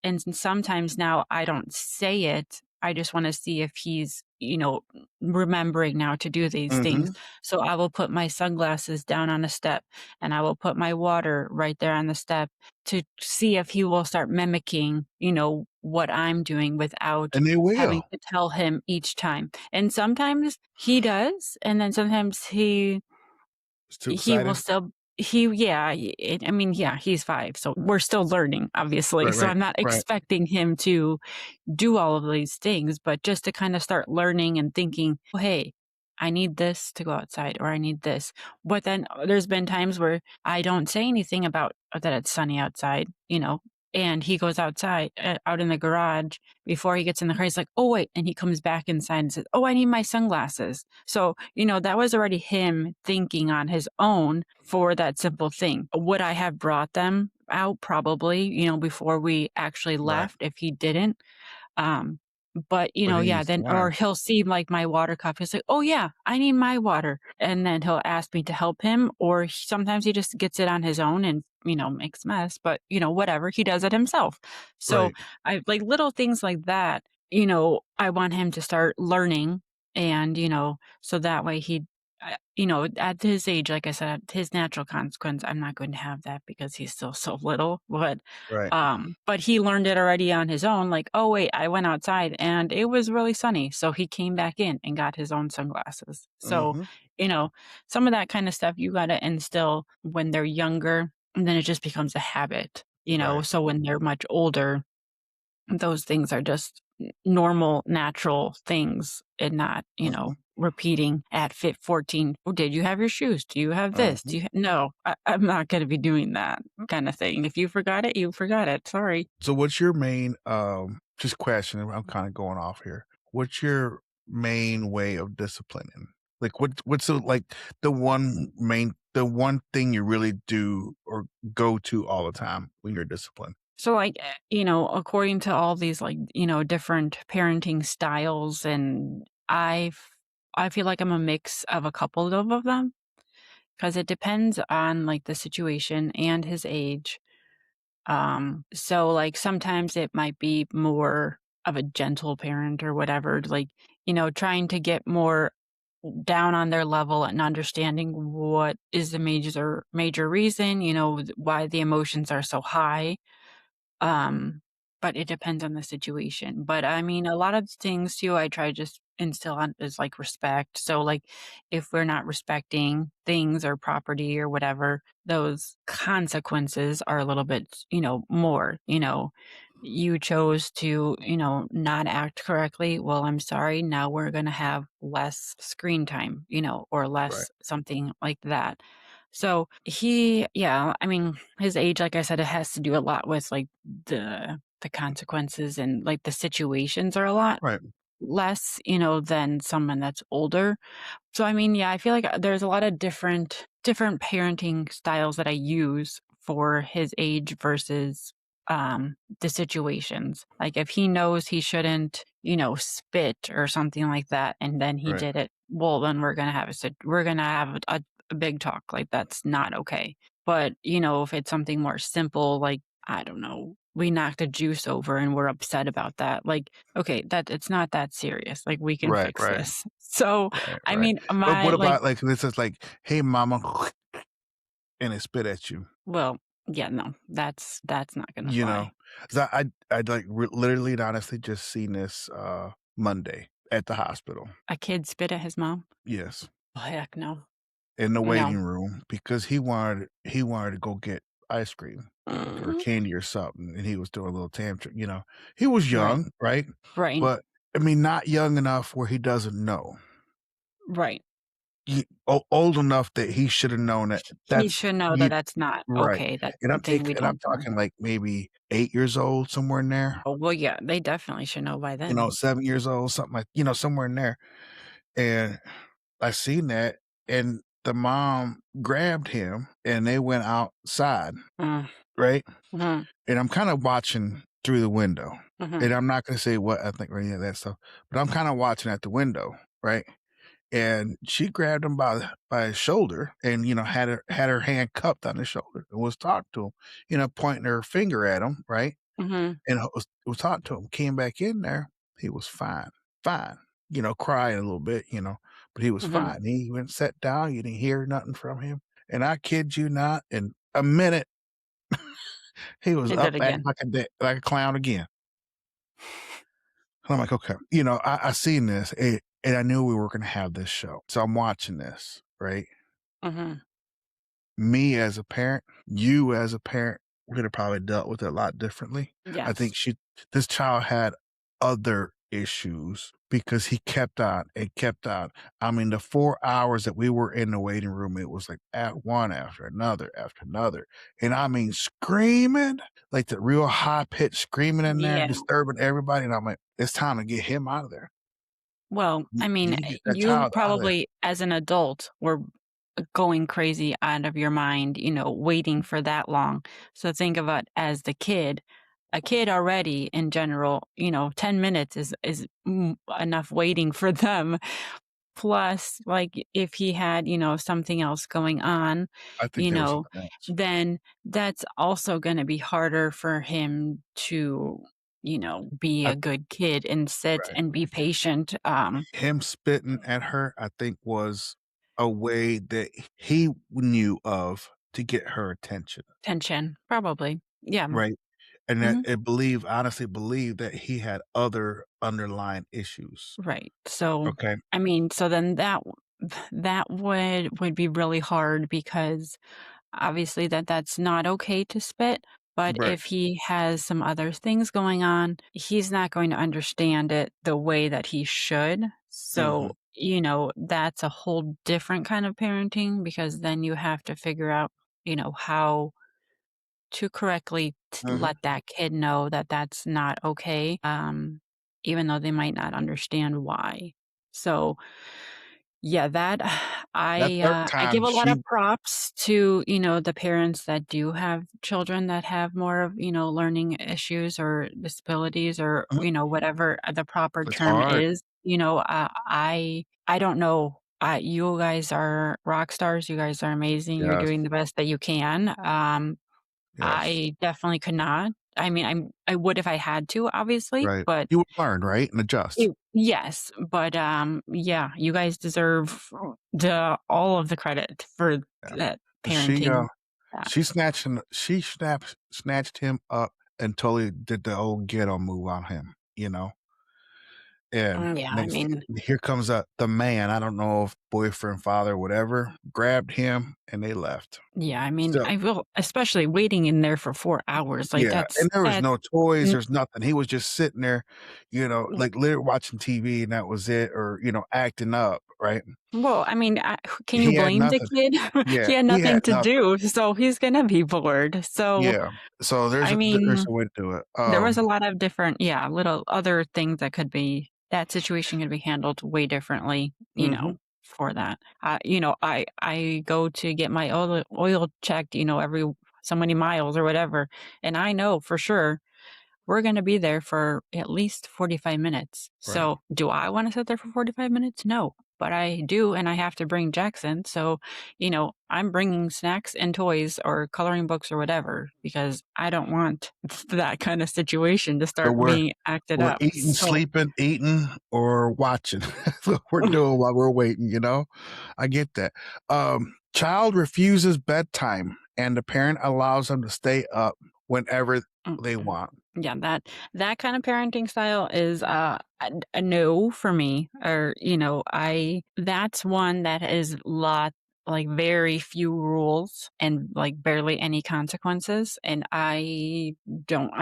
and sometimes now I don't say it. I just want to see if he's, remembering now to do these things. Mhm. So I will put my sunglasses down on a step and I will put my water right there on the step to see if he will start mimicking, what I'm doing without And they having will. to tell him each time. And sometimes he does, and then sometimes It's too he will exciting. still he yeah, I mean, yeah, he's 5, so we're still learning, obviously. Right, So right, I'm not right, expecting him to do all of these things, but just to kind of start learning and thinking, "Oh, hey, I need this to go outside or I need this." But then there's been times where I don't say anything about that it's sunny outside, and he goes outside, out in the garage before he gets in the car. He's like, "Oh, wait." And he comes back inside and says, "Oh, I need my sunglasses." So, that was already him thinking on his own for that simple thing. Would I have brought them out? Probably, before we actually right. left if he didn't. Um, but, But he yeah, needs to then or learn. he'll see, like, my water cup. He's like, "Oh, yeah, I need my water." And then he'll ask me to help him, or sometimes he just gets it on his own and, makes mess, but, whatever, he does it himself. So, Right. I like little things like that, I want him to start learning and, so that way at his age, like I said, his natural consequence, I'm not going to have that because he's still so little, Right. but he learned it already on his own, like, "Oh, wait, I went outside and it was really sunny." So he came back in and got his own sunglasses. So, Mhm. you know, some of that kind of stuff you gotta instill when they're younger, and then it just becomes a habit, Right. so when they're much older, those things are just normal, natural things and not, Mhm. repeating at fit 14. "Oh, did you have your shoes? Do you have this? Do Mhm. you No, I'm not gonna be doing that kinda thing. If you forgot it, you forgot it. Sorry." So what's your main, just question, I'm kinda going off here. What's your main way of disciplining? Like, what's the one thing you really do or go to all the time when you're disciplined? So, like, according to all these, like, different parenting styles, and I feel like I'm a mix of a couple of them because it depends on, like, the situation and his age. So, like, sometimes it might be more of a gentle parent or whatever, like, trying to get more down on their level and understanding what is the major reason, why the emotions are so high. Um, but it depends on the situation. But I mean, a lot of things too, I try to just instill on is like respect. So, like, if we're not respecting things or property or whatever, those consequences are a little bit, more. You chose to, not act correctly. Well, I'm sorry. Now we're going to have less screen time, or Right. less something like that. So yeah, I mean, his age, like I said, it has to do a lot with like the consequences and like the situations are a lot Right. less, than someone that's older. So I mean, yeah, I feel like there's a lot of different parenting styles that I use for his age versus the situations. Like if he knows he shouldn't, spit or something like that and then he Right. did it, well then we're going to have a big talk like that's not okay. But, if it's something more simple like I don't know, we knocked a juice over and we're upset about that. Like, okay, that it's not that serious. Like we can Right, fix right, this. So, right, I right. mean, But my what like, about, like, this is like, "Hey, mama," and it spit at you, well, yeah, no, that's not gonna you know? fly. 'Cause I'd, like, literally and honestly just seen this, Monday at the hospital. A kid spit at his mom? Yes, Oh, heck no. in the No. waiting room because he wanted to go get ice cream or Mm, candy or something, and he was doing a little tantrum. He was right, young, right? right, But, I mean, not young enough where he doesn't know. right. Old enough that he shoulda known that He that's should know that you that's not right, okay. That's and something we I'm don't do. talking, like, maybe 8 years old, somewhere in there, Oh, well, yeah, they definitely should know by then. 7 years old, something like somewhere in there, and I seen that, and the mom grabbed him, and they went outside, Mm, right? mhm, And I'm kinda watching through the window. Mhm. And I'm not gonna say what I think or any of that stuff, but I'm kinda watching at the window, right? And she grabbed him by his shoulder and, had her hand cupped on his shoulder and was talking to him, pointing her finger at him, right? Mhm. And was talking to him. Came back in there, he was fine, crying a little bit, but he was Mhm. fine. He went and sat down, you didn't hear nothing from him, and I kid you not, in a minute, he was He did up acting again. like a clown again. And I'm like, "Okay." I seen this, and I knew we were gonna have this show, so I'm watching this, right? Mhm. Me as a parent, you as a parent, would have probably dealt with it a lot differently. I think Yes. this child had other issues because he kept on and kept on. I mean, the 4 hours that we were in the waiting room, it was like at one after another. And I mean, screaming, like the real high pitched screaming in there, Yeah. disturbing everybody. And I'm like, it's time to get him out of there. Well, You I you mean, need to get that you child out of there. probably, as an adult, were going crazy out of your mind, waiting for that long. So think of it as the kid. A kid already in general, 10 minutes is enough waiting for them. Plus, like if he had, something else going on, I think you there was know, something else. then that's also going to be harder for him to, be I a good kid and sit Right. and be patient. Him spitting at her, I think, was a way that he knew of to get her attention, Tension, probably. Yeah. right? And that Mhm. it honestly believed that he had other underlying issues. Right. So, Okay. I mean, so then that would be really hard because obviously that's not okay to spit, but Right. if he has some other things going on, he's not going to understand it the way that he should. Mhm. So, that's a whole different kind of parenting because then you have to figure out, how to correctly Mhm. let that kid know that that's not okay, even though they might not understand why. So, yeah, that That 3rd I give time, a lot of she props to, the parents that do have children that have more of, learning issues or disabilities or, Mhm. whatever the proper It's term hard. is. I don't know. You guys are rock stars. You guys are amazing. You're Yes. doing the best that you can. Yes. I definitely could not. I mean, I would if I had to, obviously, Right. but You would learn, right? And adjust. yes, but, yeah, you guys deserve the all of the credit for Yeah. that She, parenting that. she snatched him up and totally did the old ghetto move on him, you know? And Yeah, I next mean, here comes, the man, I don't know if boyfriend, father, whatever, grabbed him and they left. yeah, I mean, So I will especially waiting in there for 4 hours, like, yeah, and there was that's no toys, n there's nothing. He was just sitting there, like, literally watching TV and that was it, or, acting up, right? well, I mean, can you He had blame the nothing. kid? Yeah, He had he had nothing to nothing. do, so he's gonna be bored. So, Yeah. So I there's mean, a way to do it. there was a lot of different, yeah, little other things that situation could be handled way differently, Mhm. for that. I go to get my oil checked, every so many miles or whatever, and I know for sure we're gonna be there for at least 45 minutes. Right. So, do I wanna sit there for 45 minutes? No, but I do, and I have to bring Jackson, so, I'm bringing snacks and toys or coloring books or whatever because I don't want that kind of situation to So start being acted we're up. eating, So sleeping, eating, or watching. That's what we're doing while we're waiting. I get that. Child refuses bedtime, and the parent allows them to stay up whenever they mm-mm. want. Yeah, that kind of parenting style is a no for me. Or I that's one that is lot like very few rules and like barely any consequences, and I'm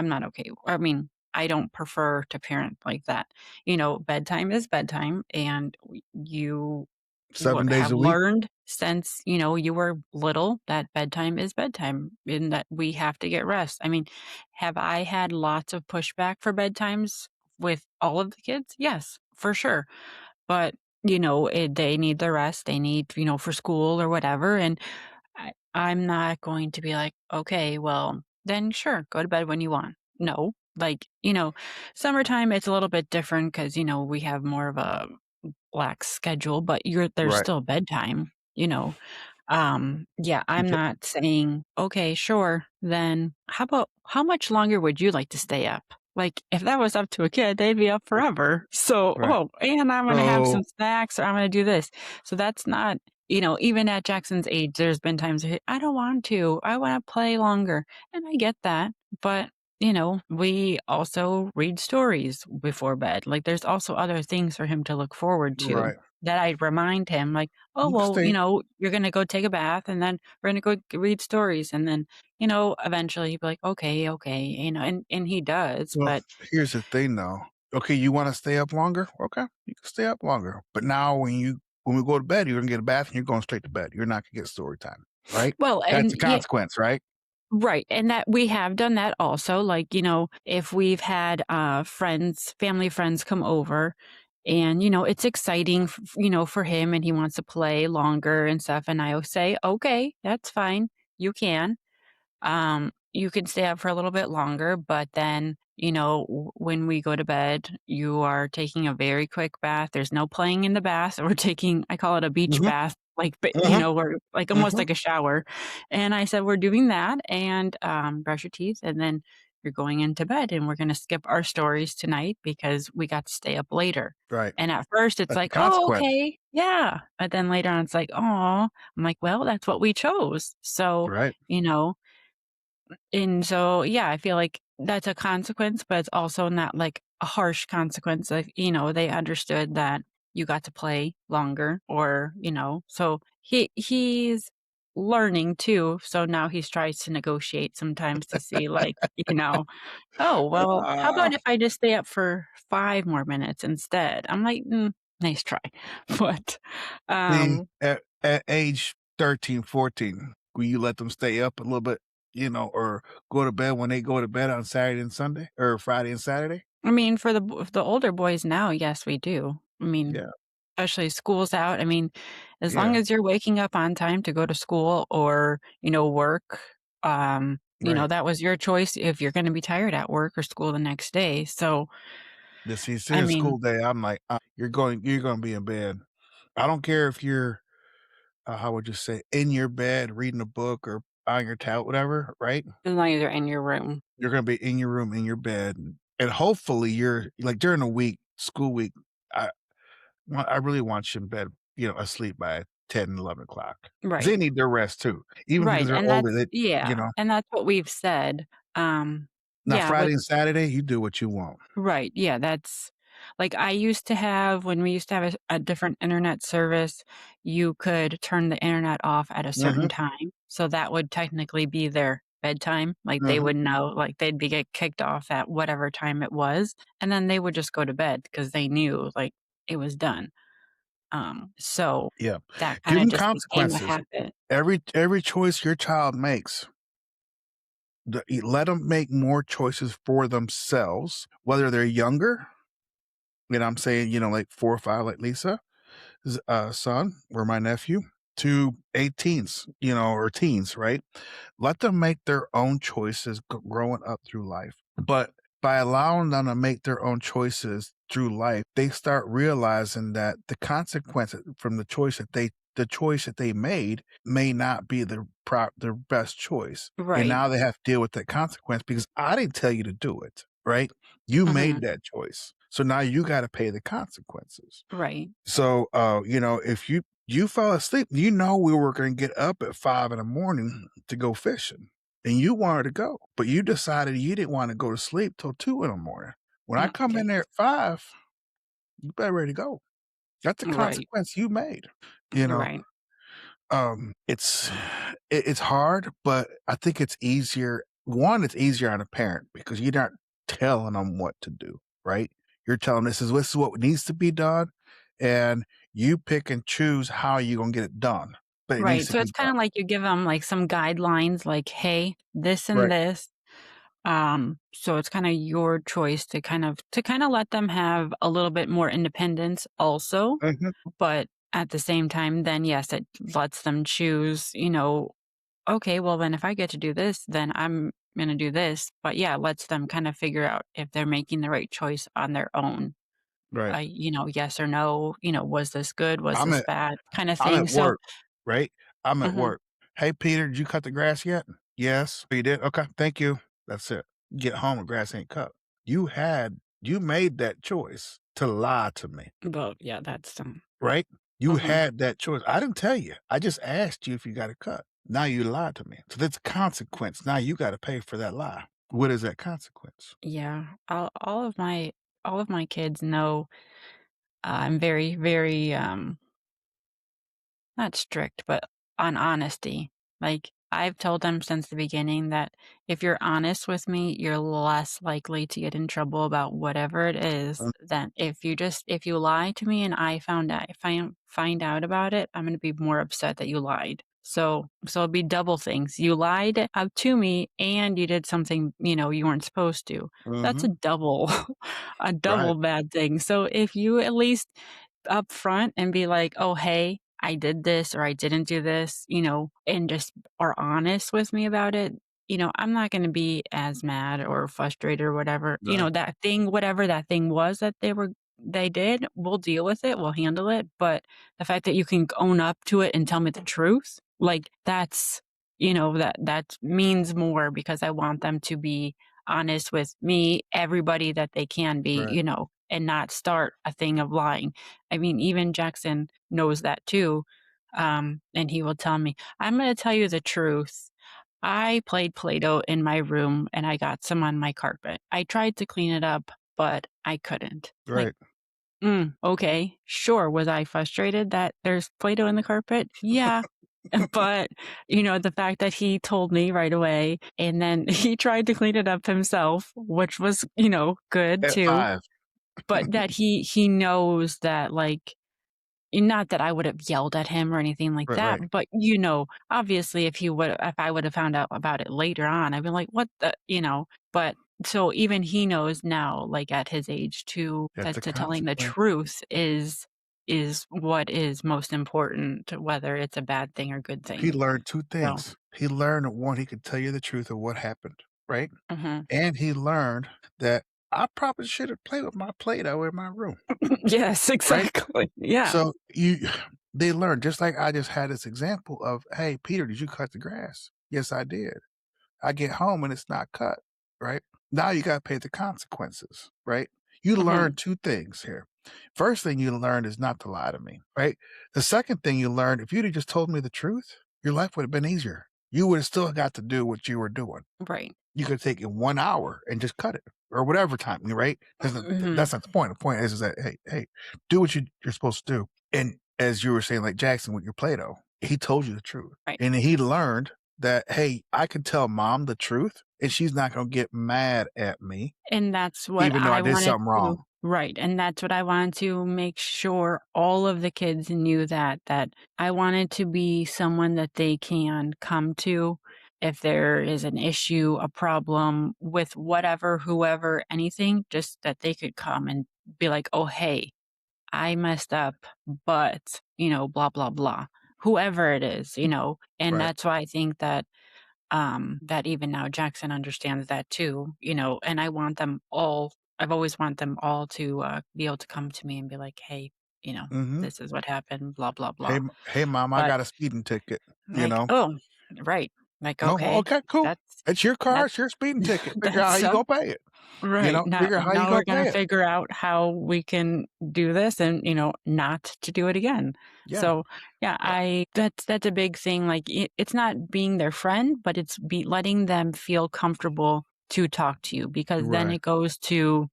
not okay. I mean, I don't prefer to parent like that. Bedtime is bedtime, and you 7 days have a week. learned since you were little that bedtime is bedtime and that we have to get rest. I mean, have I had lots of pushback for bedtimes with all of the kids? Yes, for sure. But, they need the rest. They need, for school or whatever. And I'm not going to be like, okay, well, then sure, go to bed when you want. No, Like, summertime, it's a little bit different because, we have more of a lax schedule, but there's Right. still bedtime, you know? Yeah, You I'm t not saying, "Okay, sure, then how much longer would you like to stay up?" Like, if that was up to a kid, they'd be up forever. So, right. "Oh, and I'm gonna have some So snacks, or I'm gonna do this." So that's not even at Jackson's age, there's been times where, "I don't want to. I wanna play longer." And I get that, but, we also read stories before bed. Like, there's also other things for him to look forward to right. that I remind him, like, "Oh, You can well, stay you're gonna go take a bath, and then we're gonna go read stories," and then, eventually he'd be like, "Okay, okay," and he does, well, but here's the thing, though. Okay, you wanna stay up longer? Okay, you can stay up longer, but now when we go to bed, you're gonna get a bath and you're going straight to bed. You're not gonna get story time, right? well, That's and the yeah. consequence, right? Right, and that we have done that also, like, if we've had, family friends come over and, it's exciting, for him and he wants to play longer and stuff, and I will say, "Okay, that's fine, you can." You can stay up for a little bit longer, but then, when we go to bed, you are taking a very quick bath. There's no playing in the bath. We're taking, I call it a beach Mhm, bath, like, mhm, we're like almost mhm. like a shower. And I said, we're doing that and brush your teeth. And then you're going into bed and we're going to skip our stories tonight because we got to stay up later. Right. And at first it's That's the like, oh, consequence, okay. Yeah. But then later on it's like, oh, I'm like, well, that's what we chose. So, right? you know, and so, yeah, I feel like that's a consequence, but it's also not like a harsh consequence. Like, they understood that you got to play longer or, so he's learning too. So now he's tries to negotiate sometimes to see like, oh, well, how Ah, about if I just stay up for 5 more minutes instead? I'm like, nice try. But see, um at age 13, 14, will you let them stay up a little bit, or go to bed when they go to bed on Saturday and Sunday or Friday and Saturday? I mean, for the older boys now, yes, we do. I mean, Yeah, especially school's out. I mean, as long yeah, as you're waking up on time to go to school or, work, right. that was your choice if you're gonna be tired at work or school the next day. So, Yeah, see, as soon I as mean, school day, I'm like, you're gonna be in bed. I don't care if you're, how would you say, in your bed reading a book or on your tablet, whatever, right? as long as you're in your room. You're gonna be in your room, in your bed, and hopefully you're like during the week, school week, I I really want you in bed, asleep by 10, 11 o'clock. 'Cause they Right. need their rest too. Even because Right, they're and older, that's you yeah, know? and that's what we've said. Now Yeah, with Friday and Saturday, you do what you want. right, yeah, that's like, I used to have when we used to have a different internet service, you could turn the internet off at a certain Mhm, time, so that would technically be their bedtime, like, they mhm, would know, like, they'd be get kicked off at whatever time it was, and then they would just go to bed because they knew, like, it was done, so yeah. that Give kinda them just became a consequences. habit. Every choice your child makes, let them make more choices for themselves, whether they're younger, and I'm saying, like 4 or 5 like Lisa, son or my nephew, to 18s, or teens, right? Let them make their own choices growing up through life. But by allowing them to make their own choices through life, they start realizing that the consequences from the choice that they made may not be the best choice. And Right. now they have to deal with that consequence because I didn't tell you to do it, right? You made Mhm. that choice. So now you got to pay the consequences. Right. So, if you fell asleep, we were gonna get up at 5 in the morning to go fishing, and you wanted to go, but you decided you didn't wanna go to sleep till 2 in the morning. When I come Okay. in there at 5, you better ready to go. That's a Right. consequence you made, you know? Right. It's it's hard, but I think it's easier. One, it's easier on a parent because you're not telling them what to do, right? You're telling this is what needs to be done, and you pick and choose how you're gonna get it done, but it needs Right, to so be it's done. kinda like you give them like, some guidelines, like, "Hey, this and Right. this." So it's kinda your choice to kinda let them have a little bit more independence also, Mhm. but at the same time, then, yes, it lets them choose, "Okay, well, then if I get to do this, then I'm gonna do this. But yeah, lets them kind of figure out if they're making the right choice on their own. Right. Yes or no, was this good? Was I'm this at bad? Kind of I'm thing. at So, work, right? I'm at mhm, work. "Hey, Peter, did you cut the grass yet?" "Yes." "Oh, you did? Okay, thank you." That's it. Get home, the grass ain't cut. You made that choice to lie to me, but yeah, that's right? You mhm. had that choice. I didn't tell you. I just asked you if you got it cut. Now you lied to me. So that's a consequence. Now you gotta pay for that lie. What is that consequence? Yeah, all of my kids know I'm very, very not strict, but on honesty. Like, I've told them since the beginning that if you're honest with me, you're less likely to get in trouble about whatever it is Mm, than if you lie to me and I found out if I find out about it, I'm gonna be more upset that you lied. So it'd be double things. You lied out to me and you did something, you weren't supposed to. That's a mhm. double a Right, double bad thing. So if you at least up front and be like, "Oh, hey, I did this or I didn't do this," and just are honest with me about it, I'm not gonna be as mad or frustrated or whatever. right. That thing, whatever that thing was that they did, we'll deal with it, we'll handle it, but the fact that you can own up to it and tell me the truth, like, that means more because I want them to be honest with me, everybody that they can be, Right. and not start a thing of lying. I mean, even Jackson knows that too. And he will tell me, I'm going to tell you the truth. I played Play Doh in my room and I got some on my carpet. I tried to clean it up, but I couldn't. Like, Right. okay, sure. Was I frustrated that there's Play Doh in the carpet? Yeah. But, the fact that he told me right away and then he tried to clean it up himself, which was, good At too, 5. but that he knows that, like, not that I would have yelled at him or anything like Right, that, right. but, obviously, if I would have found out about it later on, I'd be like, "What the," but so even he knows now, like, at his age too, That's that a to telling the consequence. truth is what is most important, whether it's a bad thing or good He thing. learned 2 So, things. He learned that 1, he could tell you the truth of what happened, right? mhm. And he learned that I probably should have played with my Play-Doh in my room, Yes, right? exactly. Yeah. So they learn just like I just had this example of, "Hey, Peter, did you cut the grass?" "Yes, I did." I get home and it's not cut, right? Now you gotta pay the consequences, right? You learn Mhm. 2 things here. First thing you learned is not to lie to me, right? The second thing you learned, if you'd have just told me the truth, your life would have been easier. You would have still got to do what you were doing. Right. You could take it 1 hour and just cut it or whatever time, right? Mhm. That's not the point. The point is that, hey, do what you're supposed to do. And as you were saying, like Jackson with your Play-Doh, he told you the truth. Right. And he learned that, hey, I can tell mom the truth and she's not gonna get mad at me, And that's what even though I I did wanted something to wrong. right, and that's what I wanted to make sure all of the kids knew that I wanted to be someone that they can come to if there is an issue, a problem with whatever, whoever, anything, just that they could come and be like, "Oh, hey, I messed up, but, blah, blah, blah." Whoever it is, and Right. that's why I think that even now Jackson understands that too, and I've always want them all to be able to come to me and be like, "Hey, Mhm. this is what happened, blah, blah, Hey, blah." hey, mom, I But got a speeding ticket, you like, know? oh, right. Like, "Oh, okay, okay, cool. that's It's your car, that's it's your speeding ticket. Figure out how that's you gonna pay it." right. Now Figure out how you now we're gonna gonna pay it. figure out how we can do this and, not to do it again. Yeah, So, yeah, yeah. that's a big thing, like, it's not being their friend, but it's letting them feel comfortable to talk to you because then Right. it goes to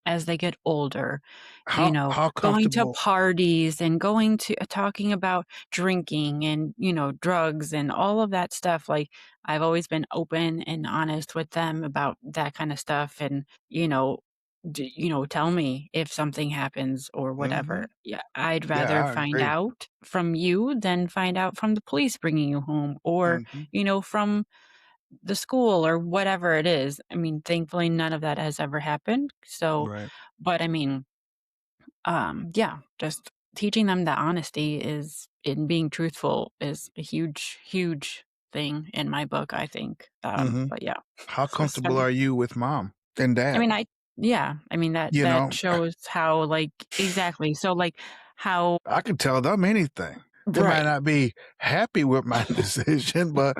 as they get older, How going to comfortable parties and going to talking about drinking and, drugs and all of that stuff, like, I've always been open and honest with them about that kinda stuff and, tell me if something happens or whatever. Mhm. Yeah, I'd Yeah, rather I find agree. out from you than find out from the police bringing you home or, Mhm. from the school or whatever it is. I mean, thankfully, none of that has ever happened. So, Right. but I mean, yeah, just teaching them that honesty is in being truthful is a huge, huge. thing in my book, I think. Mhm. But yeah. How So, comfortable are you with mom and I dad? mean, I mean, You that know, shows how, like, exactly. So, like, how I could tell them anything. They might right. not be happy with my decision, but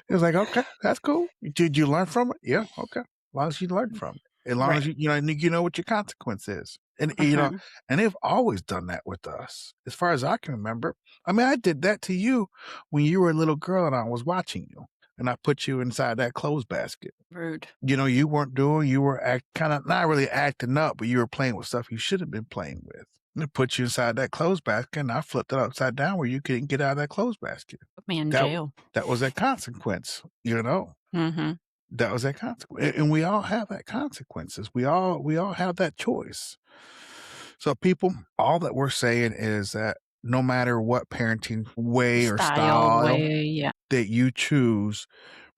it's like, okay, that's cool. Did you learn from it? Yeah, okay. As long as you learn from it, as long as Right. you know what your consequence is, and Mhm. and they've always done that with us, as far as I can remember. I mean, I did that to you when you were a little girl and I was watching you, and I put you inside that clothes basket. Rude. You weren't doing, you were kind of not really acting up, but you were playing with stuff you should have been playing with. And it put you inside that clothes basket, and I flipped it upside down where you couldn't get out of that clothes basket. Put me in That jail. that was that consequence, you know? Mhm. That was that consequence. And we all have that consequences. We all have that choice. So people, all that we're saying is that no matter what parenting way or Style, style way, yeah. that you choose,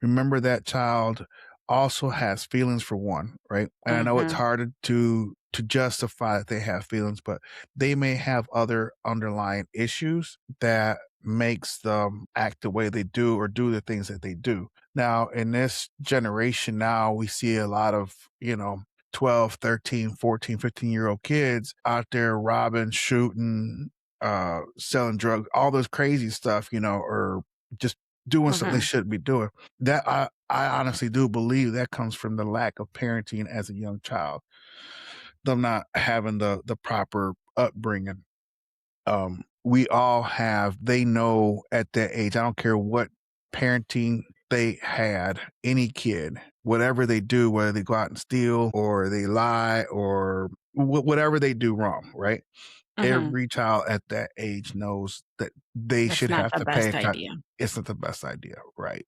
remember that child also has feelings for one, right? And I know it's Mhm. hard to justify that they have feelings, but they may have other underlying issues that makes them act the way they do or do the things that they do. Now, in this generation now, we see a lot of, 12, 13, 14, 15-year-old kids out there robbing, shooting, selling drugs, all this crazy stuff, or just doing something they Mhm. shouldn't be doing. That I honestly do believe that comes from the lack of parenting as a young child, them not having the proper upbringing. We all have. They know at that age. I don't care what parenting they had. Any kid, whatever they do, whether they go out and steal or they lie or whatever they do wrong, right? Mhm. Every child at that age knows that they That's should not have the to pay best attention. idea. It's not the best idea, right?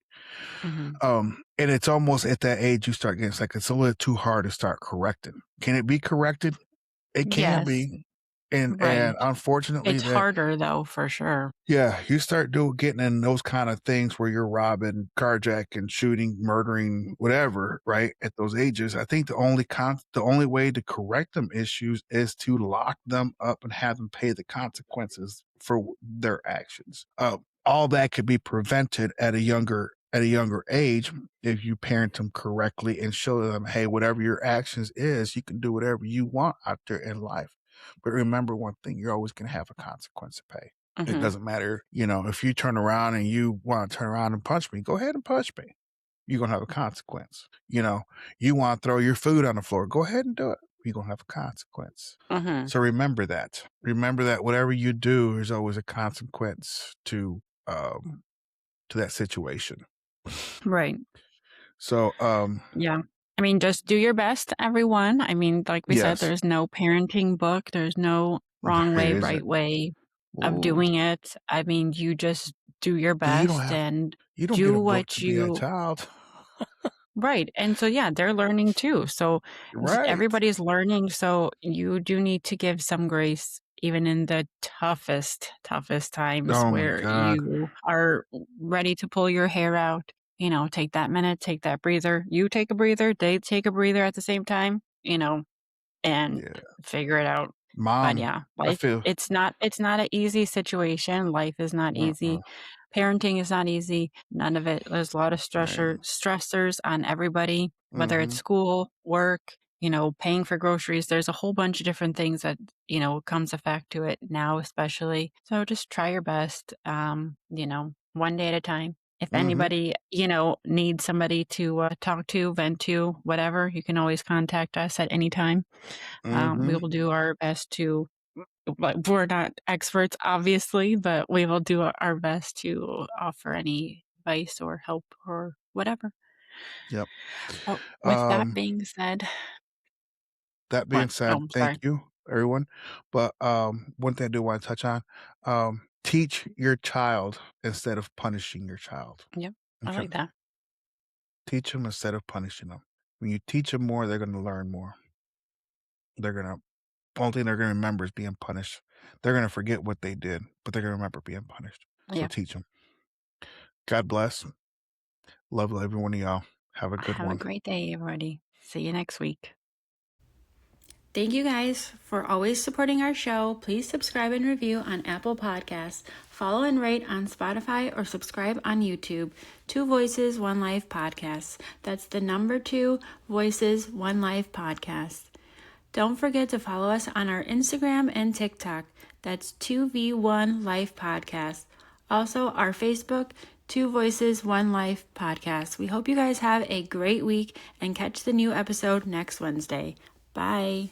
Mhm. And it's almost at that age you start getting, it's like it's a little too hard to start correcting. Can it be corrected? It can Yes. be. And Right. unfortunately It's that harder though, for sure. yeah, you start getting in those kind of things where you're robbing, carjacking, shooting, murdering, whatever, right? At those ages, I think the only way to correct them issues is to lock them up and have them pay the consequences for their actions. All that could be prevented at a younger age if you parent them correctly and show them, hey, whatever your actions is, you can do whatever you want out there in life. But remember one thing, you're always going to have a consequence to pay. It Mhm. doesn't matter, if you turn around and you want to turn around and punch me, go ahead and punch me. You're going to have a consequence. You want to throw your food on the floor, go ahead and do it. You're going to have a consequence. Mhm. So remember that. Remember that whatever you do, there's always a consequence to that situation. Right. So, Yeah. I mean, just do your best, everyone. I mean, like we said, yes, there's no parenting book. There's no wrong there way, isn't. right way of Ooh, doing it. I mean, you just do your because best and you don't get do a book what to be a you child. right. And so, yeah, they're learning too. So Right. everybody's learning. So you do need to give some grace, even in the toughest times Oh my where God. you are ready to pull your hair out. Take that minute, take that breather. You take a breather, they take a breather at the same time, and Yeah. figure it out. But Mom, yeah, I life feel it's not an easy situation. Life is not uh-uh. easy. Parenting is not easy. None of it. There's a lot of Right. stressors on everybody, whether it's Mhm. school, work, paying for groceries. There's a whole bunch of different things that, comes effect to it now, especially. So just try your best, one day at a time. If Mhm. anybody, needs somebody to talk to, vent to, whatever, you can always contact us at any time. We Mhm. will do our best to, but we're not experts, obviously, but we will do our best to offer any advice or help or whatever. Yep. But with that Um, being said, that what? being said, Oh, thank sorry. you, everyone. But one thing I do want to touch on, teach your child instead of punishing your child. Yep, I Okay. like that. Teach them instead of punishing them. When you teach them more, they're going to learn more. They're going to only thing they're going to remember is being punished. They're going to forget what they did, but they're going to remember being punished. So Yep. teach them. God bless. Love every one of y'all. Have a good Have a one. great day, everybody. See you next week. Thank you guys for always supporting our show. Please subscribe and review on Apple Podcasts. Follow and rate on Spotify or subscribe on YouTube. 2 Voices, 1 Life Podcast. That's the number 2 Voices, 1 Life Podcast. Don't forget to follow us on our Instagram and TikTok. That's 2V1 Life Podcast. Also, our Facebook, 2 Voices, 1 Life Podcast. We hope you guys have a great week and catch the new episode next Wednesday. Bye.